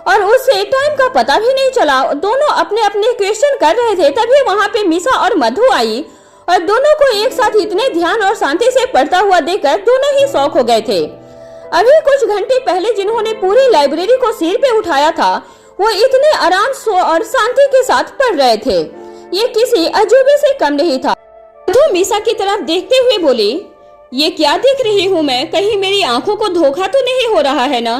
और उससे टाइम का पता भी नहीं चला। दोनों अपने अपने क्वेश्चन कर रहे थे, तभी वहाँ पे मिसा और मधु आई और दोनों को एक साथ इतने ध्यान और शांति से पढ़ता हुआ देखकर दोनों ही शौक हो गए थे। अभी कुछ घंटे पहले जिन्होंने पूरी लाइब्रेरी को सिर पे उठाया था, वो इतने आराम और शांति के साथ पढ़ रहे थे, ये किसी अजूबे से कम नहीं था। मधु मिसा की तरफ देखते हुए बोली, ये क्या देख रही हूँ मैं, कहीं मेरी आंखों को धोखा तो नहीं हो रहा है ना?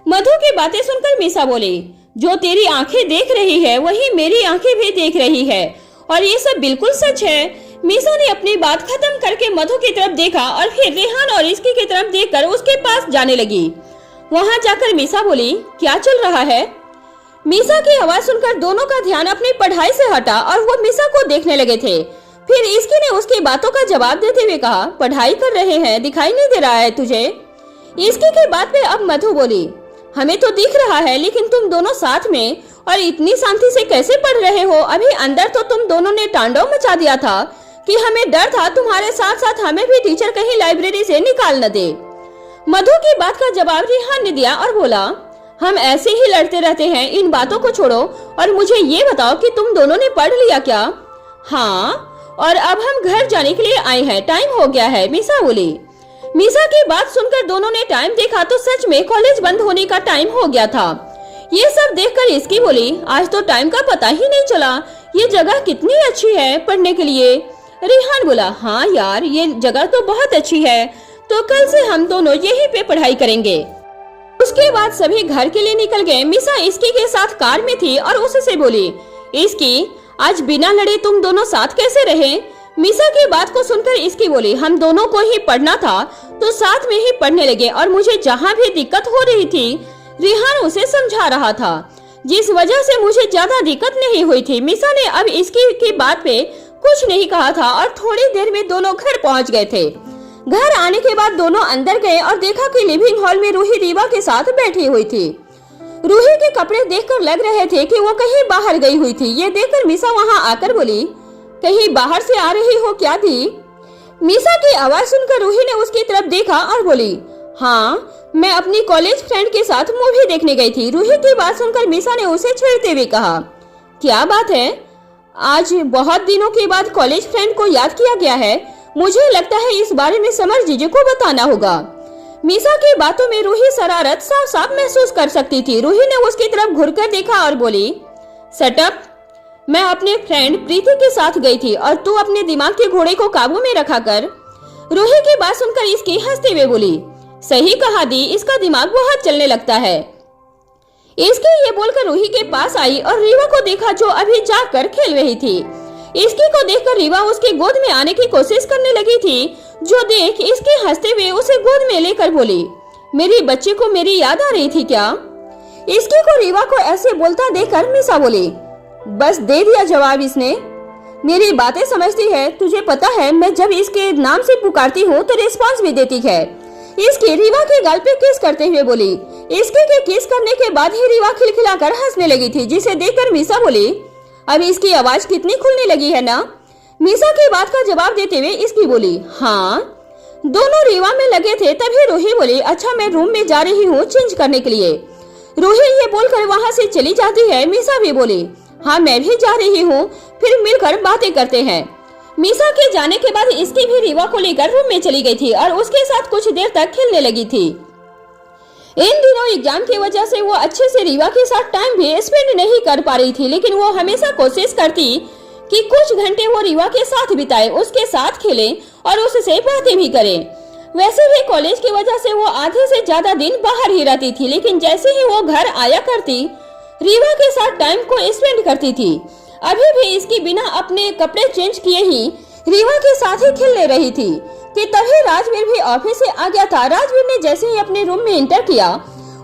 मधु की बातें सुनकर मिसा बोली, जो तेरी आंखें देख रही है वही मेरी आंखें भी देख रही है और ये सब बिल्कुल सच है। मिसा ने अपनी बात खत्म करके मधु की तरफ देखा और फिर रेहान और इसकी की तरफ देखकर उसके पास जाने लगी। वहां जाकर मिसा बोली, क्या चल रहा है? मिसा की आवाज सुनकर दोनों का ध्यान अपनी पढ़ाई से हटा और वो मिसा को देखने लगे थे। फिर इसकी ने उसकी बातों का जवाब देते हुए कहा, पढ़ाई कर रहे हैं, दिखाई नहीं दे रहा है तुझे? इसकी की बात पे अब मधु बोली, हमें तो दिख रहा है, लेकिन तुम दोनों साथ में और इतनी शांति से कैसे पढ़ रहे हो? अभी अंदर तो तुम दोनों ने तांडव मचा दिया था कि हमें डर था तुम्हारे साथ साथ हमें भी टीचर कहीं लाइब्रेरी से निकाल न दे। मधु की बात का जवाब रेहान ने दिया और बोला, हम ऐसे ही लड़ते रहते हैं, इन बातों को छोड़ो और मुझे ये बताओ कि तुम दोनों ने पढ़ लिया क्या? हाँ, और अब हम घर जाने के लिए आए हैं, टाइम हो गया है, मिसा बोली। मिसा की बात सुनकर दोनों ने टाइम देखा तो सच में कॉलेज बंद होने का टाइम हो गया था। ये सब देखकर इसकी बोली, आज तो टाइम का पता ही नहीं चला, ये जगह कितनी अच्छी है पढ़ने के लिए। रेहान बोला, हाँ यार ये जगह तो बहुत अच्छी है, तो कल से हम दोनों यहीं पे पढ़ाई करेंगे। उसके बाद सभी घर के लिए निकल गए। मिसा इसकी के साथ कार में थी और उससे बोली, इसकी आज बिना लड़े तुम दोनों साथ कैसे रहे? मिसा की बात को सुनकर इसकी बोली, हम दोनों को ही पढ़ना था तो साथ में ही पढ़ने लगे और मुझे जहाँ भी दिक्कत हो रही थी रेहान उसे समझा रहा था, जिस वजह से मुझे ज्यादा दिक्कत नहीं हुई थी। मिसा ने अब इसकी की बात पे कुछ नहीं कहा था और थोड़ी देर में दोनों घर पहुँच गए थे। घर आने के बाद दोनों अंदर गए और देखा कि लिविंग हॉल में रूही रीवा के साथ बैठी हुई थी। रूही के कपड़े देखकर लग रहे थे कि वो कहीं बाहर गई हुई थी। ये देखकर मिसा वहां आकर बोली, कहीं बाहर से आ रही हो क्या दी? मिसा की आवाज सुनकर रूही ने उसकी तरफ देखा और बोली, हाँ मैं अपनी कॉलेज फ्रेंड के साथ मूवी देखने गई थी। रूही की बात सुनकर मिसा ने उसे छेड़ते हुए कहा, क्या बात है, आज बहुत दिनों के बाद कॉलेज फ्रेंड को याद किया गया है? मुझे लगता है इस बारे में समर जीजू को बताना होगा। मिसा की बातों में रूही शरारत साफ साफ महसूस कर सकती थी। रूही ने उसकी तरफ घुरकर देखा और बोली, सटअप, मैं अपने फ्रेंड प्रीति के साथ गई थी और तू अपने दिमाग के घोड़े को काबू में रखा कर। रूही की बात सुनकर इसकी हंसते हुए बोली, सही कहा दी, इसका दिमाग बहुत चलने लगता है। इसकी ये बोलकर रूही के पास आई और रीवा को देखा जो अभी जाकर खेल रही थी। इसकी को देखकर रीवा उसकी गोद में आने की कोशिश करने लगी थी, जो देख इसके हंसते हुए उसे गोद में लेकर बोली, मेरी बच्ची को मेरी याद आ रही थी क्या? इसकी को रीवा को ऐसे बोलता देखकर मिसा बोली, बस दे दिया जवाब इसने, मेरी बातें समझती है, तुझे पता है मैं जब इसके नाम से पुकारती हूँ तो रिस्पॉन्स भी देती है। इसकी रीवा के गाल पे किस करते हुए बोली। इसके के किस करने के बाद ही रीवा खिलखिलाकर हंसने लगी थी, जिसे देखकर मिसा बोली, अब इसकी आवाज कितनी खुलने लगी है ना? मिसा की बात का जवाब देते हुए इसकी बोली, हाँ। दोनों रीवा में लगे थे तभी रूही बोली, अच्छा मैं रूम में जा रही हूँ चेंज करने के लिए। रूही ये बोलकर वहाँ से चली जाती है। मिसा भी बोली, हाँ मैं भी जा रही हूँ, फिर मिलकर बातें करते हैं। मिसा के जाने के बाद इसकी भी रीवा को लेकर रूम में चली गई थी और उसके साथ कुछ देर तक खेलने लगी थी। इन दिनों एग्जाम की वजह से वो अच्छे से रीवा के साथ टाइम भी स्पेंड नहीं कर पा रही थी, लेकिन वो हमेशा कोशिश करती कि कुछ घंटे वो रीवा के साथ बिताए, उसके साथ खेले और उससे बातें भी करे। वैसे भी कॉलेज की वजह से वो आधे से ज्यादा दिन बाहर ही रहती थी, लेकिन जैसे ही वो घर आया करती रीवा के साथ टाइम को स्पेंड करती थी। अभी भी इसकी बिना अपने कपड़े चेंज किए ही रीवा के साथ ही खेलने रही थी कि तभी राजवीर भी ऑफिस से आ गया था। राजवीर ने जैसे ही अपने रूम में एंटर किया,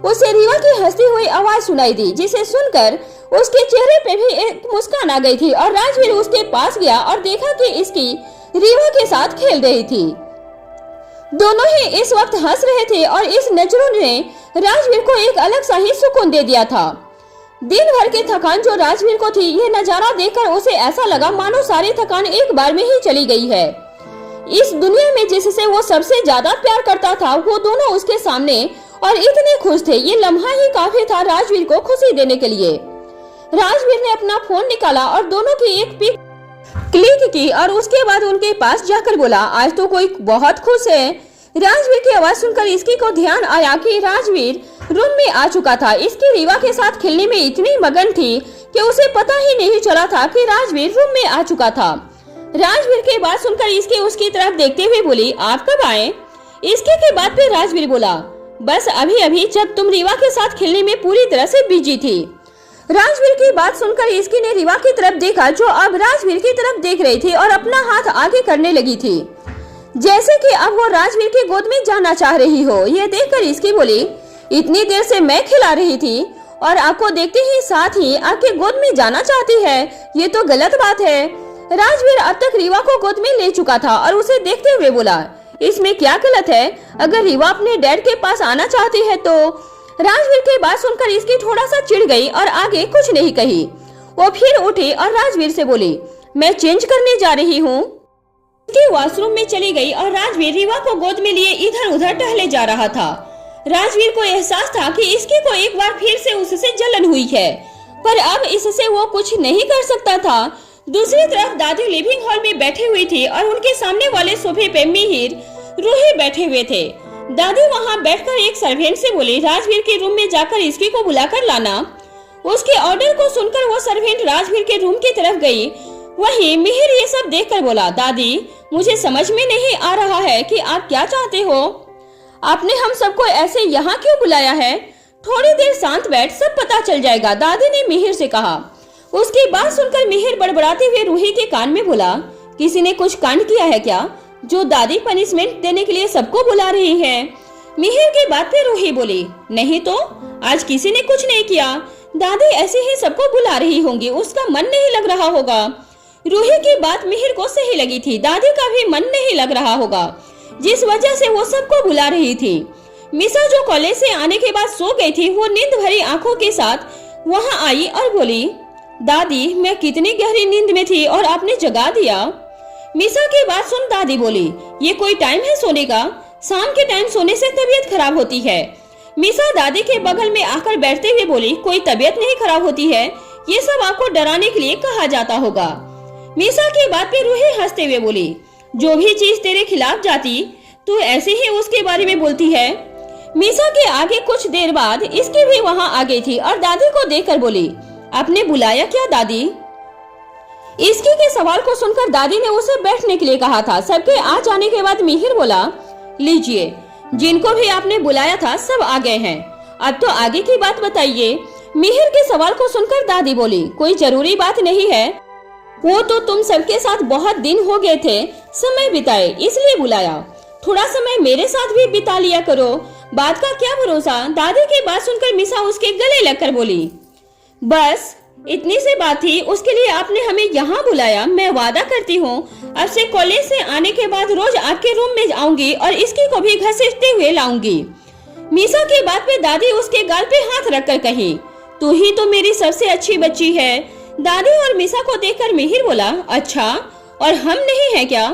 उसे रीवा की हंसती हुई आवाज सुनाई दी, जिसे सुनकर उसके चेहरे पे भी एक मुस्कान आ गई थी और राजवीर उसके पास गया और देखा कि इसकी रीवा के साथ खेल रही थी। दोनों ही इस वक्त हंस रहे थे और इस नजरों ने राजवीर को एक अलग सा ही सुकून दे दिया था। दिन भर की थकान जो राजवीर को थी, ये नजारा देखकर उसे ऐसा लगा मानो सारी थकान एक बार में ही चली गई है। इस दुनिया में जिससे वो सबसे ज्यादा प्यार करता था, वो दोनों उसके सामने और इतने खुश थे। ये लम्हा ही काफी था राजवीर को खुशी देने के लिए। राजवीर ने अपना फोन निकाला और दोनों की एक पिक क्लिक की और उसके बाद उनके पास जाकर बोला, आज तो कोई बहुत खुश है। राजवीर की आवाज सुनकर इसकी को ध्यान आया कि राजवीर रूम में आ चुका था। इसकी रीवा के साथ खेलने में इतनी मगन थी कि उसे पता ही नहीं चला था कि राजवीर रूम में आ चुका था। राजवीर की बात सुनकर इसकी उसकी तरफ देखते हुए बोली, आप कब आए? इसके के बाद फिर राजवीर बोला, बस अभी अभी, जब तुम रीवा के साथ खेलने में पूरी तरह से बिजी थी। राजवीर की बात सुनकर इसकी ने रीवा की तरफ देखा, जो अब राजवीर की तरफ देख रही थी और अपना हाथ आगे करने लगी थी, जैसे कि अब वो राजवीर की गोद में जाना चाह रही हो। ये देखकर इसकी बोली, इतनी देर से मैं खिला रही थी और आपको देखते ही साथ ही आपके गोद में जाना चाहती है, ये तो गलत बात है। राजवीर अब तक रीवा को गोद में ले चुका था और उसे देखते हुए बोला, इसमें क्या गलत है? अगर रीवा अपने डैड के पास आना चाहती है तो। राजवीर की बात सुनकर इसकी थोड़ा सा चिढ़ गई और आगे कुछ नहीं कही। वो फिर उठी और राजवीर से बोली, मैं चेंज करने जा रही हूँ। उसकी वॉशरूम में चली गई और राजवीर रीवा को गोद में लिए इधर उधर टहले जा रहा था। राजवीर को एहसास था कि इसकी को एक बार फिर से उससे जलन हुई है, पर अब इससे वो कुछ नहीं कर सकता था। दूसरी तरफ दादी लिविंग हॉल में बैठी हुई थी और उनके सामने वाले सोफे पे मिहिर, रूही बैठे हुए थे। दादी वहाँ बैठकर एक सर्वेंट से बोली, राजवीर के रूम में जाकर इसकी को बुलाकर लाना। उसके ऑर्डर को सुनकर वो सर्वेंट राजवीर के रूम की तरफ गई। वहीं मिहिर ये सब देखकर बोला, दादी मुझे समझ में नहीं आ रहा है कि आप क्या चाहते हो। आपने हम सबको ऐसे यहाँ क्यों बुलाया है? थोड़ी देर शांत बैठ, सब पता चल जाएगा, दादी ने मिहिर से कहा। उसकी बात सुनकर मिहिर बड़बड़ाते हुए रूही के कान में बोला, किसी ने कुछ कांड किया है क्या, जो दादी पनिशमेंट देने के लिए सबको बुला रही है? मिहिर की बात पे रूही बोली, नहीं तो आज किसी ने कुछ नहीं किया, दादी ऐसे ही सबको बुला रही होंगी, उसका मन नहीं लग रहा होगा। रूही की बात मिहिर को सही लगी थी, दादी का भी मन नहीं लग रहा होगा, जिस वजह से वो सबको बुला रही थी। मिसा जो कॉलेज से आने के बाद सो गई थी, वो नींद भरी आंखों के साथ वहाँ आई और बोली, दादी मैं कितनी गहरी नींद में थी और आपने जगा दिया। मिसा की बात सुन दादी बोली, ये कोई टाइम है सोने का? शाम के टाइम सोने से तबीयत खराब होती है। मिसा दादी के बगल में आकर बैठते हुए बोली, कोई तबीयत नहीं खराब होती है, ये सब आपको डराने के लिए कहा जाता होगा। मिसा की बात पे रूही हंसते हुए बोली, जो भी चीज तेरे खिलाफ जाती तू ऐसे ही उसके बारे में बोलती है। मिसा के आगे कुछ देर बाद इसकी भी वहाँ आ गई थी और दादी को देखकर बोली, आपने बुलाया क्या दादी? इसकी के सवाल को सुनकर दादी ने उसे बैठने के लिए कहा था। सबके आ जाने के बाद मिहिर बोला, लीजिए, जिनको भी आपने बुलाया था सब आ गए हैं, अब तो आगे की बात बताइए। मिहिर के सवाल को सुनकर दादी बोली, कोई जरूरी बात नहीं है, वो तो तुम सबके साथ बहुत दिन हो गए थे समय बिताए, इसलिए बुलाया, थोड़ा समय मेरे साथ भी बिता लिया करो, बात का क्या भरोसा। दादी की बात सुनकर मिसा उसके गले लगकर बोली, बस इतनी सी बात थी, उसके लिए आपने हमें यहाँ बुलाया। मैं वादा करती हूँ अब से कॉलेज से आने के बाद रोज आपके रूम में आऊंगी और इसकी को भी घसीटते हुए लाऊंगी। मिसा की बात पे दादी उसके गाल पे हाथ रखकर कही, तू ही तो मेरी सबसे अच्छी बच्ची है। दादी और मिसा को देखकर मिहिर बोला, अच्छा और हम नहीं है क्या?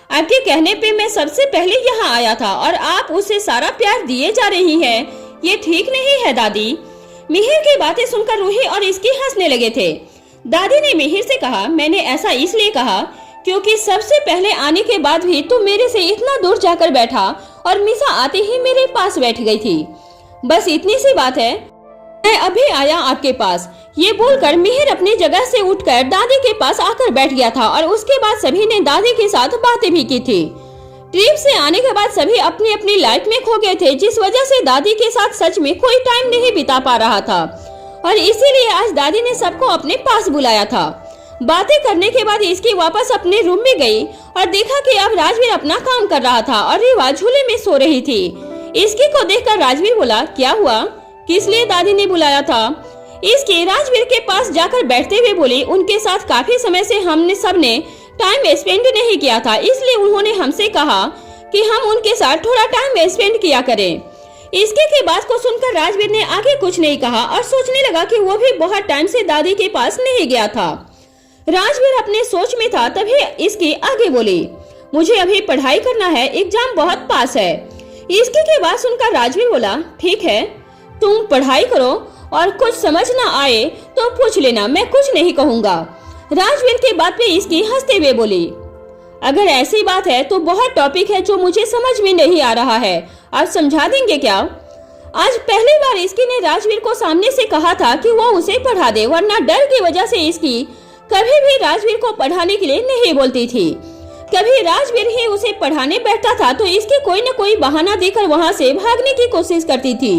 आपके कहने पे मैं सबसे पहले यहाँ आया था और आप उसे सारा प्यार दिए जा रही है, ये ठीक नहीं है दादी। मिहिर की बातें सुनकर रूही और इसकी हंसने लगे थे। दादी ने मिहिर से कहा, मैंने ऐसा इसलिए कहा क्योंकि सबसे पहले आने के बाद भी तू मेरे से इतना दूर जाकर बैठा और मिसा आते ही मेरे पास बैठ गई थी, बस इतनी सी बात है, मैं अभी आया आपके पास। ये बोलकर मिहिर अपनी जगह से उठकर दादी के पास आकर बैठ गया था और उसके बाद सभी ने दादी के साथ बातें भी की थी। ट्रिप से आने के बाद सभी अपनी अपनी लाइफ में खो गए थे, जिस वजह से दादी के साथ सच में कोई टाइम नहीं बिता पा रहा था और इसीलिए आज दादी ने सबको अपने पास बुलाया था। बातें करने के बाद इसकी वापस अपने रूम में गई और देखा कि अब राजवीर अपना काम कर रहा था और रिवा झूले में सो रही थी। इसकी को देखकर राजवीर बोला, क्या हुआ, किस लिए दादी ने बुलाया था? इसके राजवीर के पास जाकर बैठते हुए बोली, उनके साथ काफी समय से हमने सबने टाइम स्पेंड नहीं किया था, इसलिए उन्होंने हमसे कहा कि हम उनके साथ थोड़ा टाइम स्पेंड किया करें। इसके की बात को सुनकर राजवीर ने आगे कुछ नहीं कहा और सोचने लगा कि वो भी बहुत टाइम से दादी के पास नहीं गया था। राजवीर अपने सोच में था, तभी इसकी आगे बोली, मुझे अभी पढ़ाई करना है, एग्जाम बहुत पास है। इसकी की बात सुनकर राजवीर बोला, ठीक है तुम पढ़ाई करो और कुछ समझ ना आए तो पूछ लेना, मैं कुछ नहीं कहूँगा। राजवीर के बात पे इसकी हंसते हुए बोली, अगर ऐसी बात है तो बहुत टॉपिक है जो मुझे समझ में नहीं आ रहा है, आप समझा देंगे क्या? आज पहली बार इसकी ने राजवीर को सामने से कहा था कि वो उसे पढ़ा दे, वरना डर की वजह से इसकी कभी भी राजवीर को पढ़ाने के लिए नहीं बोलती थी। कभी राजवीर ही उसे पढ़ाने बैठता था तो इसकी कोई न कोई बहाना देकर वहाँ से भागने की कोशिश करती थी,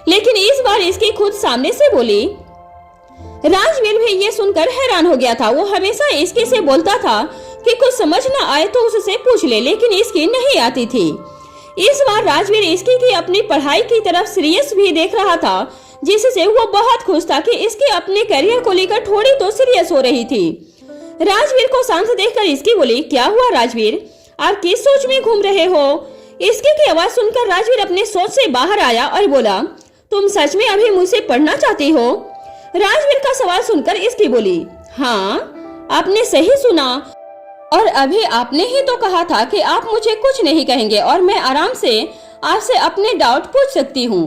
लेकिन इस बार इसकी खुद सामने से बोली। राजवीर भी ये सुनकर हैरान हो गया था। वो हमेशा इसके से बोलता था कि कुछ समझ ना आए तो उससे पूछ ले, लेकिन इसकी नहीं आती थी। इस बार राजवीर इसकी की अपनी पढ़ाई की तरफ सीरियस भी देख रहा था, जिससे वो बहुत खुश था कि इसके अपने करियर को लेकर थोड़ी तो सीरियस हो रही थी। राजवीर को शांत देखकर इसकी बोली, क्या हुआ राजवीर, आप किस सोच में घूम रहे हो? इसकी की आवाज सुनकर राजवीर अपने सोच से बाहर आया और बोला, तुम सच में अभी मुझसे पढ़ना चाहती हो? राजवीर का सवाल सुनकर इसकी बोली, हाँ आपने सही सुना, और अभी आपने ही तो कहा था कि आप मुझे कुछ नहीं कहेंगे और मैं आराम से आपसे अपने डाउट पूछ सकती हूँ।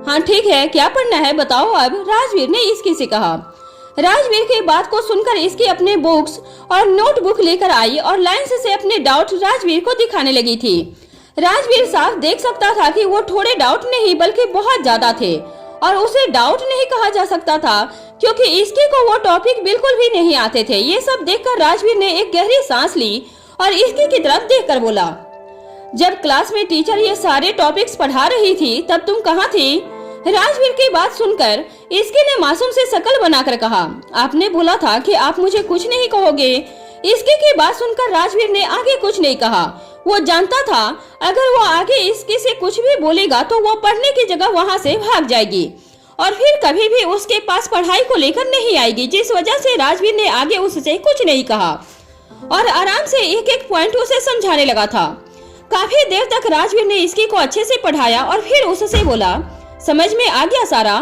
हाँ ठीक है, क्या पढ़ना है बताओ अब, राजवीर ने इसकी से कहा। राजवीर की बात को सुनकर इसकी अपने बुक्स और नोटबुक लेकर आई और लाइन से अपने डाउट राजवीर को दिखाने लगी थी। राजवीर साफ देख सकता था कि वो थोड़े डाउट नहीं बल्कि बहुत ज्यादा थे, और उसे डाउट नहीं कहा जा सकता था क्योंकि इसकी को वो टॉपिक बिल्कुल भी नहीं आते थे। ये सब देखकर राजवीर ने एक गहरी सांस ली और इसकी की तरफ देखकर बोला, जब क्लास में टीचर ये सारे टॉपिक्स पढ़ा रही थी तब तुम कहाँ थी? राजवीर की बात सुनकर इसकी ने मासूम से शकल बनाकर कहा, आपने बोला था कि आप मुझे कुछ नहीं कहोगे। इसकी की बात सुनकर राजवीर ने आगे कुछ नहीं कहा। वो जानता था अगर वो आगे इसकी से कुछ भी बोलेगा तो वो पढ़ने की जगह वहाँ से भाग जाएगी और फिर कभी भी उसके पास पढ़ाई को लेकर नहीं आएगी, जिस वजह से राजवीर ने आगे उससे कुछ नहीं कहा और आराम से एक एक पॉइंट उसे समझाने लगा था। काफी देर तक राजवीर ने इसकी को अच्छे से पढ़ाया और फिर उससे बोला, समझ में आ गया सारा?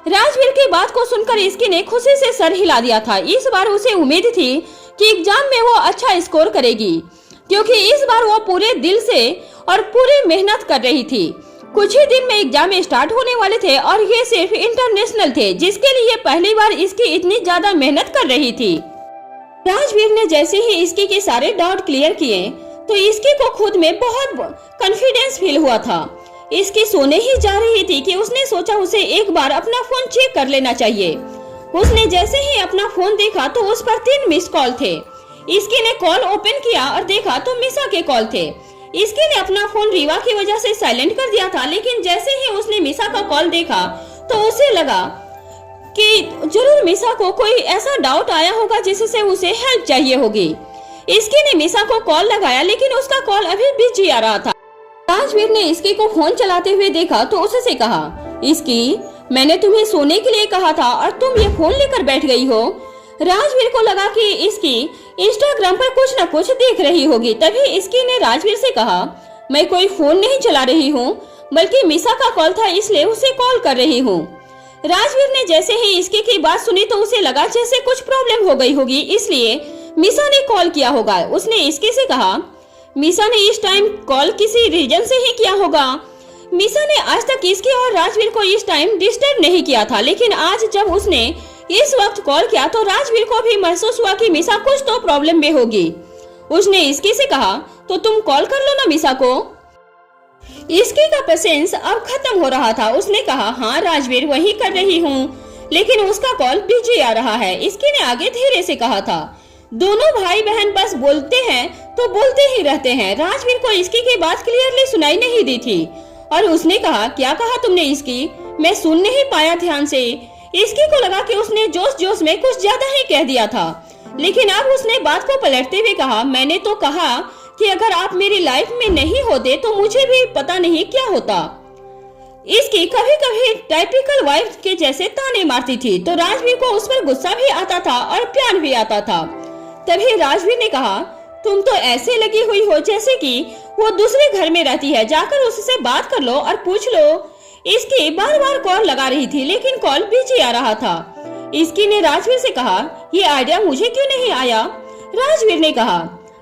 राजवीर की बात को सुनकर इसकी ने खुशी से सर हिला दिया था। इस बार उसे उम्मीद थी कि एग्जाम में वो अच्छा स्कोर करेगी क्योंकि इस बार वो पूरे दिल से और पूरी मेहनत कर रही थी। कुछ ही दिन में एग्जाम स्टार्ट होने वाले थे और ये सिर्फ इंटरनेशनल थे जिसके लिए पहली बार इसकी इतनी ज्यादा मेहनत कर रही थी। राजवीर ने जैसे ही इसकी के सारे डाउट क्लियर किए तो इसकी को खुद में बहुत कॉन्फिडेंस फील हुआ था। इसकी सोने ही जा रही थी कि उसने सोचा उसे एक बार अपना फोन चेक कर लेना चाहिए। उसने जैसे ही अपना फोन देखा तो उस पर 3 मिस कॉल थे। इसकी ने कॉल ओपन किया और देखा तो मिसा के कॉल थे। इसकी ने अपना फोन रीवा की वजह से साइलेंट कर दिया था, लेकिन जैसे ही उसने मिसा का कॉल देखा तो उसे लगा कि जरूर मिसा को कोई ऐसा डाउट आया होगा जिससे उसे हेल्प चाहिए होगी। इसकी ने मिसा को कॉल लगाया लेकिन उसका कॉल अभी बिजी आ रहा था। राजवीर ने इसकी को फोन चलाते हुए देखा तो उससे कहा, इसकी मैंने तुम्हें सोने के लिए कहा था और तुम ये फोन लेकर बैठ गई हो। राजवीर को लगा कि इसकी इंस्टाग्राम पर कुछ न कुछ देख रही होगी। तभी इसकी ने राजवीर से कहा, मैं कोई फोन नहीं चला रही हूँ बल्कि मिसा का कॉल था इसलिए उसे कॉल कर रही हूँ। राजवीर ने जैसे ही इसकी की बात सुनी तो उसे लगा जैसे कुछ प्रॉब्लम हो गई होगी इसलिए मिसा ने कॉल किया होगा। उसने इसकी से कहा, मिसा ने इस टाइम कॉल किसी रीजन से ही किया होगा। मिसा ने आज तक इसकी और राजवीर को इस टाइम डिस्टर्ब नहीं किया था, लेकिन आज जब उसने इस वक्त कॉल किया तो राजवीर को भी महसूस हुआ कि मिसा कुछ तो प्रॉब्लम में होगी। उसने इसकी से कहा, तो तुम कॉल कर लो ना मिसा को। इसकी का पेशेंस अब खत्म हो रहा था। उसने कहा, हाँ राजवीर वही कर रही हूँ लेकिन उसका कॉल बिजी आ रहा है। इसकी ने आगे धीरे से कहा था, दोनों भाई बहन बस बोलते हैं तो बोलते ही रहते हैं। राजवीर को इसकी की बात क्लियरली सुनाई नहीं दी थी और उसने कहा, क्या कहा तुमने इसकी? मैं सुन नहीं पाया ध्यान से। इसकी को लगा कि उसने जोश जोश में कुछ ज्यादा ही कह दिया था, लेकिन अब उसने बात को पलटते हुए कहा, मैंने तो कहा कि अगर आप मेरी लाइफ में नहीं होते तो मुझे भी पता नहीं क्या होता। इसकी कभी कभी टाइपिकल वाइफ के जैसे ताने मारती थी तो राजवीर को उस पर गुस्सा भी आता था और प्यार भी आता था। तभी राजवीर ने कहा, तुम तो ऐसे लगी हुई हो जैसे कि वो दूसरे घर में रहती है, जाकर उससे बात कर लो और पूछ लो। इसकी बार बार कॉल लगा रही थी लेकिन कॉल बिजी आ रहा था। इसकी ने राजवीर से कहा, ये आइडिया मुझे क्यों नहीं आया? राजवीर ने कहा,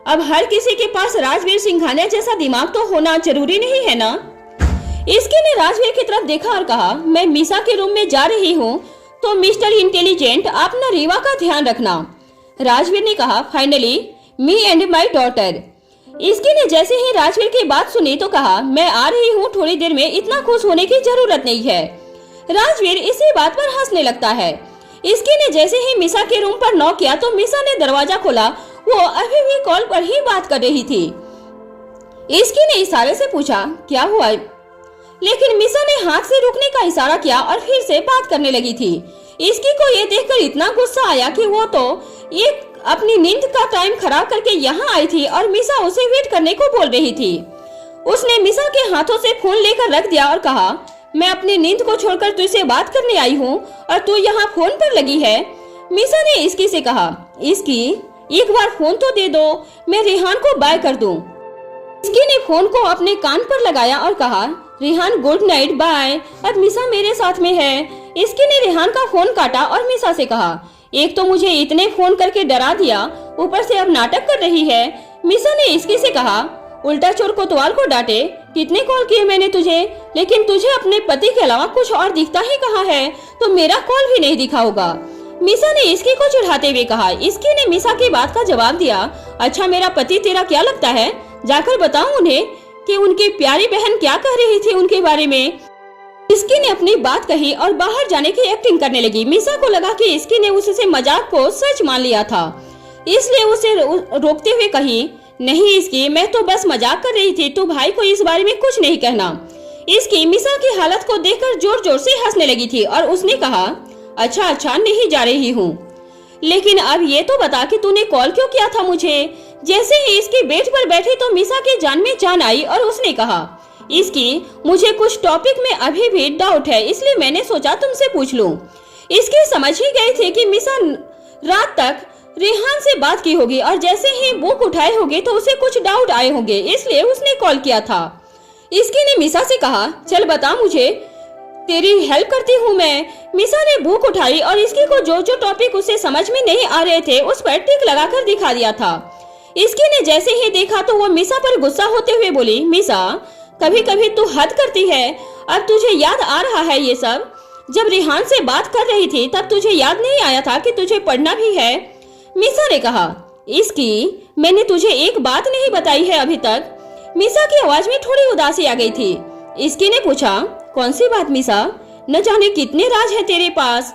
अब हर किसी के पास राजवीर सिंघानिया जैसा दिमाग तो होना जरूरी नहीं है ना। इसकी ने राजवीर की तरफ देखा और कहा, मैं मिसा के रूम में जा रही हूँ तो मिस्टर इंटेलिजेंट आप ना रीवा का ध्यान रखना। राजवीर ने कहा, finally me and my daughter. इसकी ने जैसे ही राजवीर की बात सुनी तो कहा, मैं आ रही हूँ थोड़ी देर में, इतना खुश होने की जरूरत नहीं है। राजवीर इसी बात पर हंसने लगता है। इसकी ने जैसे ही मिसा के रूम पर नॉक किया तो मिसा ने दरवाजा खोला। वो अभी भी कॉल पर ही बात कर रही थी। इसकी ने इशारे से पूछा, क्या हुआ? लेकिन मिसा ने हाथ से रुकने का इशारा किया और फिर से बात करने लगी थी। इसकी को ये देखकर इतना गुस्सा आया कि वो तो एक अपनी नींद का टाइम खराब करके यहाँ आई थी और मिसा उसे वेट करने को बोल रही थी। उसने मिसा के हाथों से फोन लेकर रख दिया और कहा, मैं अपनी नींद को छोड़कर तुझसे बात करने आई हूँ और तू यहाँ फोन पर लगी है। मिसा ने इसकी से कहा, इसकी एक बार फोन तो दे दो, मैं रेहान को बाय कर दूं। इसकी ने फोन को अपने कान पर लगाया और कहा, रेहान गुड नाइट बाय, अब मिसा मेरे साथ में है। इसकी ने रेहान का फोन काटा और मिसा से कहा, एक तो मुझे इतने फोन करके डरा दिया, ऊपर से अब नाटक कर रही है। मिसा ने इसकी से कहा, उल्टा चोर कोतवाल को डांटे, कितने कॉल किए मैंने तुझे, लेकिन तुझे अपने पति के अलावा कुछ और दिखता ही कहाँ है, तो मेरा कॉल भी नहीं दिखा होगा। मिसा ने इसकी को चिढ़ाते हुए कहा। इसकी ने मिसा की बात का जवाब दिया, अच्छा मेरा पति तेरा क्या लगता है, जाकर बताऊं उन्हें। कि उनकी प्यारी बहन क्या कह रही थी उनके बारे में। इसकी ने अपनी बात कही और बाहर जाने की एक्टिंग करने लगी। मिसा को लगा कि इसकी ने उससे मजाक को सच मान लिया था, इसलिए उसे रोकते हुए कही, नहीं इसकी, मैं तो बस मजाक कर रही थी, तू भाई को इस बारे में कुछ नहीं कहना। इसकी मिसा की हालत को देखकर जोर जोर से हंसने लगी थी और उसने कहा, अच्छा अच्छा नहीं जा रही हूँ, लेकिन अब ये तो बता कि तूने कॉल क्यों किया था मुझे। जैसे ही इसकी बेड पर बैठी तो मिसा के जान में जान आई और उसने कहा, इसकी मुझे कुछ टॉपिक में अभी भी डाउट है, इसलिए मैंने सोचा तुमसे पूछ लूं। इसकी समझ ही गई थी कि मिसा रात तक रेहान से बात की होगी और जैसे ही बुक उठाए होगी तो उसे कुछ डाउट आए होंगे, इसलिए उसने कॉल किया था। इसकी ने मिसा से कहा, चल बता मुझे, तेरी हेल्प करती हूँ मैं। मिसा ने बुक उठाई और इसकी को जो जो टॉपिक उसे समझ में नहीं आ रहे थे उस पर टिक लगाकर दिखा दिया था। इसकी ने जैसे ही देखा तो वो मिसा पर गुस्सा होते हुए बोली, मिसा कभी कभी तू हद करती है, अब तुझे याद आ रहा है ये सब? जब रेहान से बात कर रही थी तब तुझे याद नहीं आया था कि तुझे पढ़ना भी है? मिसा ने कहा, इसकी मैंने तुझे एक बात नहीं बताई है अभी तक। मिसा की आवाज में थोड़ी उदासी आ गई थी। इसकी ने पूछा, कौन सी बात मिसा? न जाने कितने राज है तेरे पास।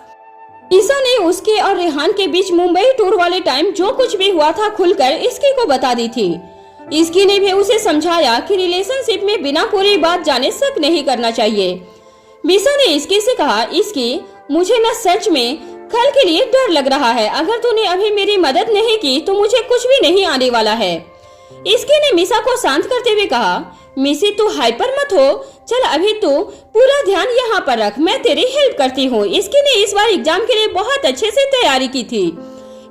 मिसा ने उसके और रेहान के बीच मुंबई टूर वाले टाइम जो कुछ भी हुआ था खुलकर इसकी को बता दी थी। इसकी ने भी उसे समझाया कि रिलेशनशिप में बिना पूरी बात जाने शक नहीं करना चाहिए। मिसा ने इसकी से कहा, इसकी मुझे न सच में कल के लिए डर लग रहा है, अगर तूने अभी मेरी मदद नहीं की तो मुझे कुछ भी नहीं आने वाला है। इसकी ने मिसा को शांत करते हुए कहा, मिसी तू हाइपर मत हो, चल अभी तू पूरा ध्यान यहाँ पर रख, मैं तेरी हेल्प करती हूँ। इसकी ने इस बार एग्जाम के लिए बहुत अच्छे से तैयारी की थी,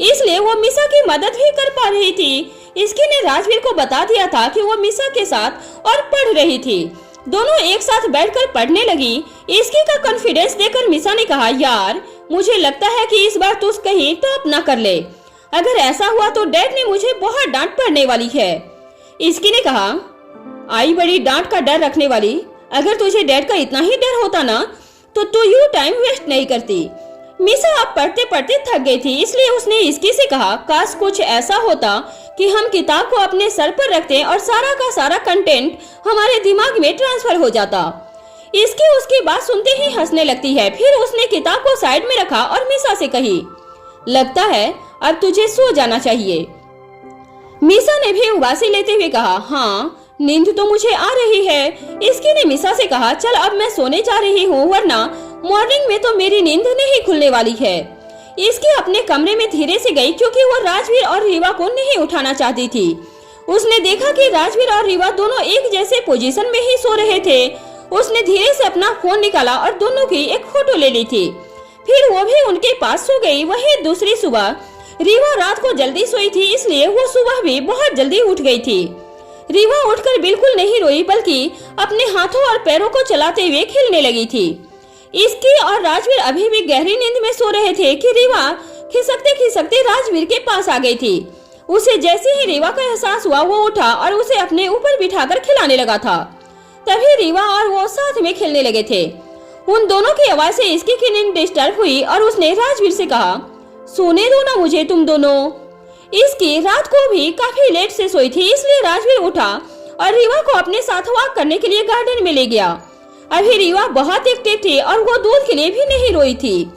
इसलिए वो मिसा की मदद भी कर पा रही थी। इसकी ने राजवीर को बता दिया था कि वो मिसा के साथ और पढ़ रही थी। दोनों एक साथ बैठकर पढ़ने लगी। इसकी का कॉन्फिडेंस देखकर मिसा ने कहा, यार मुझे लगता है कि इस बार तू कहीं टॉप ना कर ले, अगर ऐसा हुआ तो डैड ने मुझे बहुत डांट पड़ने वाली है। इसकी ने कहा, आई बड़ी डांट का डर रखने वाली, अगर तुझे डैड का इतना ही डर होता ना तो तू यूं टाइम वेस्ट नहीं करती। मिसा अब पढ़ते पढ़ते थक गई थी, इसलिए उसने इसकी से कहा, काश कुछ ऐसा होता कि हम किताब को अपने सर पर रखते और सारा का सारा कंटेंट हमारे दिमाग में ट्रांसफर हो जाता। इसकी उसकी बात सुनते ही हंसने लगती है। फिर उसने किताब को साइड में रखा और मिसा से कही, लगता है अब तुझे सो जाना चाहिए। मिसा ने भी उबासी लेते हुए कहा, हाँ नींद तो मुझे आ रही है। इसकी ने मिसा से कहा, चल अब मैं सोने जा रही हूँ, वरना मॉर्निंग में तो मेरी नींद नहीं खुलने वाली है। इसकी अपने कमरे में धीरे से गई क्योंकि वो राजवीर और रीवा को नहीं उठाना चाहती थी। उसने देखा कि राजवीर और रीवा दोनों एक जैसे पोजीशन में ही सो रहे थे। उसने धीरे से अपना फोन निकाला और दोनों की एक फोटो ले ली थी। फिर वो भी उनके पास सो गई। वही दूसरी सुबह रीवा रात को जल्दी सोई थी, इसलिए वो सुबह भी बहुत जल्दी उठ गई थी। रीवा उठकर बिल्कुल नहीं रोई, बल्कि अपने हाथों और पैरों को चलाते हुए खेलने लगी थी। इसकी और राजवीर अभी भी गहरी नींद में सो रहे थे कि रीवा खिसकते खिसकते राजवीर के पास आ गई थी। उसे जैसे ही रीवा का एहसास हुआ वो उठा और उसे अपने ऊपर बिठाकर खिलाने लगा था। तभी रीवा और वो साथ में खेलने लगे थे। उन दोनों की आवाज से इसकी की नींद डिस्टर्ब हुई और उसने राजवीर से कहा, सोने दो ना मुझे तुम दोनों। इसकी रात को भी काफी लेट से सोई थी, इसलिए राजवीर उठा और रीवा को अपने साथ वॉक करने के लिए गार्डन में ले गया। अभी रीवा बहुत एक्टिव थी और वो दूध के लिए भी नहीं रोई थी।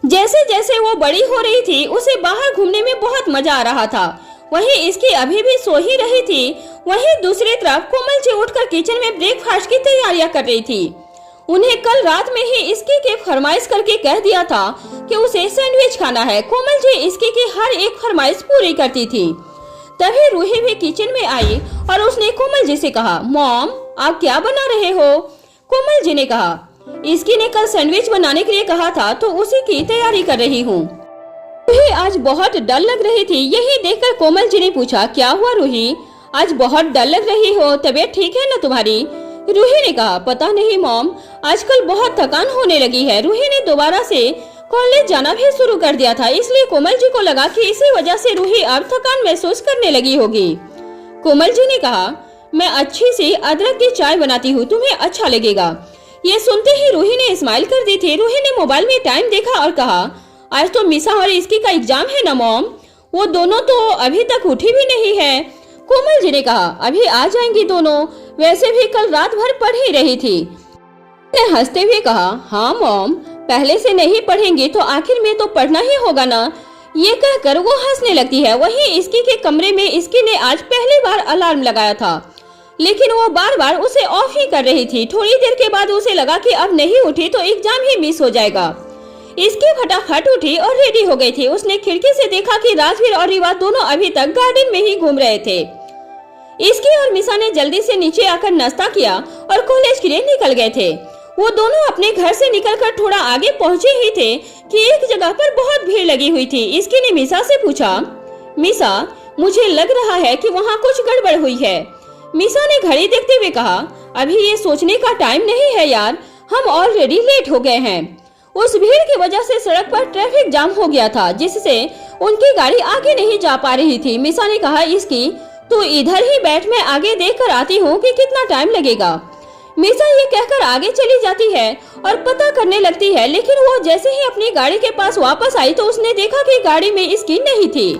जैसे जैसे वो बड़ी हो रही थी उसे बाहर घूमने में बहुत मजा आ रहा था। वहीं इसकी अभी भी सो ही रही थी। वहीं दूसरी तरफ कोमल जी उठकर किचन में ब्रेकफास्ट की तैयारियां कर रही थी। उन्हें कल रात में ही इसकी के फरमाइश करके कह दिया था कि उसे सैंडविच खाना है। कोमल जी इसकी की हर एक फरमाइश पूरी करती थी। तभी रूही भी किचन में आई और उसने कोमल जी से कहा, मॉम आप क्या बना रहे हो? कोमल जी ने कहा, इसकी ने कल सैंडविच बनाने के लिए कहा था तो उसी की तैयारी कर रही हूँ। रूही आज बहुत डल लग रही थी। यही देखकर कोमल जी ने पूछा, क्या हुआ रूही, आज बहुत डल लग रही हो, तबीयत ठीक है ना तुम्हारी? रूही ने कहा, पता नहीं मॉम, आजकल बहुत थकान होने लगी है। रूही ने दोबारा से कॉलेज जाना भी शुरू कर दिया था, इसलिए कोमल जी को लगा कि इसी वजह से रूही अब थकान महसूस करने लगी होगी। कोमल जी ने कहा, मैं अच्छी सी अदरक की चाय बनाती हूँ, तुम्हें अच्छा लगेगा। ये सुनते ही रूही ने स्माइल कर दी थी। रूही ने मोबाइल में टाइम देखा और कहा, आज तो मिसा और इसकी का एग्जाम है ना मॉम, वो दोनों तो अभी तक उठी भी नहीं है। कोमल जी ने कहा, अभी आ जाएंगी दोनों, वैसे भी कल रात भर पढ़ ही रही थी। ने हंसते हुए कहा, हाँ मॉम, पहले से नहीं पढ़ेंगी तो आखिर में तो पढ़ना ही होगा ना। ये कहकर वो हंसने लगती है। वहीं इसकी के कमरे में इसकी ने आज पहली बार अलार्म लगाया था, लेकिन वो बार बार उसे ऑफ ही कर रही थी। थोड़ी देर के बाद उसे लगा कि अब नहीं उठी तो एग्जाम ही मिस हो जाएगा। इसकी फटाफट उठी और रेडी हो गई थी। उसने खिड़की से देखा कि राजवीर और रिवा दोनों अभी तक गार्डन में ही घूम रहे थे। इसकी और मिसा ने जल्दी से नीचे आकर नाश्ता किया और कॉलेज के लिए निकल गए थे। वो दोनों अपने घर से निकलकर थोड़ा आगे पहुंचे ही थे कि एक जगह पर बहुत भीड़ लगी हुई थी। इसकी ने मिसा से पूछा, मिसा, मुझे लग रहा है कि वहाँ कुछ गड़बड़ हुई है। मिसा ने घड़ी देखते हुए कहा, अभी ये सोचने का टाइम नहीं है यार, हम ऑलरेडी लेट हो गए हैं। उस भीड़ की वजह से सड़क पर ट्रैफिक जाम हो गया था, जिससे उनकी गाड़ी आगे नहीं जा पा रही थी। मिसा ने कहा, इसकी तो इधर ही बैठ, मैं आगे देख कर आती हूँ कि कितना टाइम लगेगा। मिसा ये कहकर आगे चली जाती है और पता करने लगती है, लेकिन वो जैसे ही अपनी गाड़ी के पास वापस आई तो उसने देखा कि गाड़ी में इसकी नहीं थी।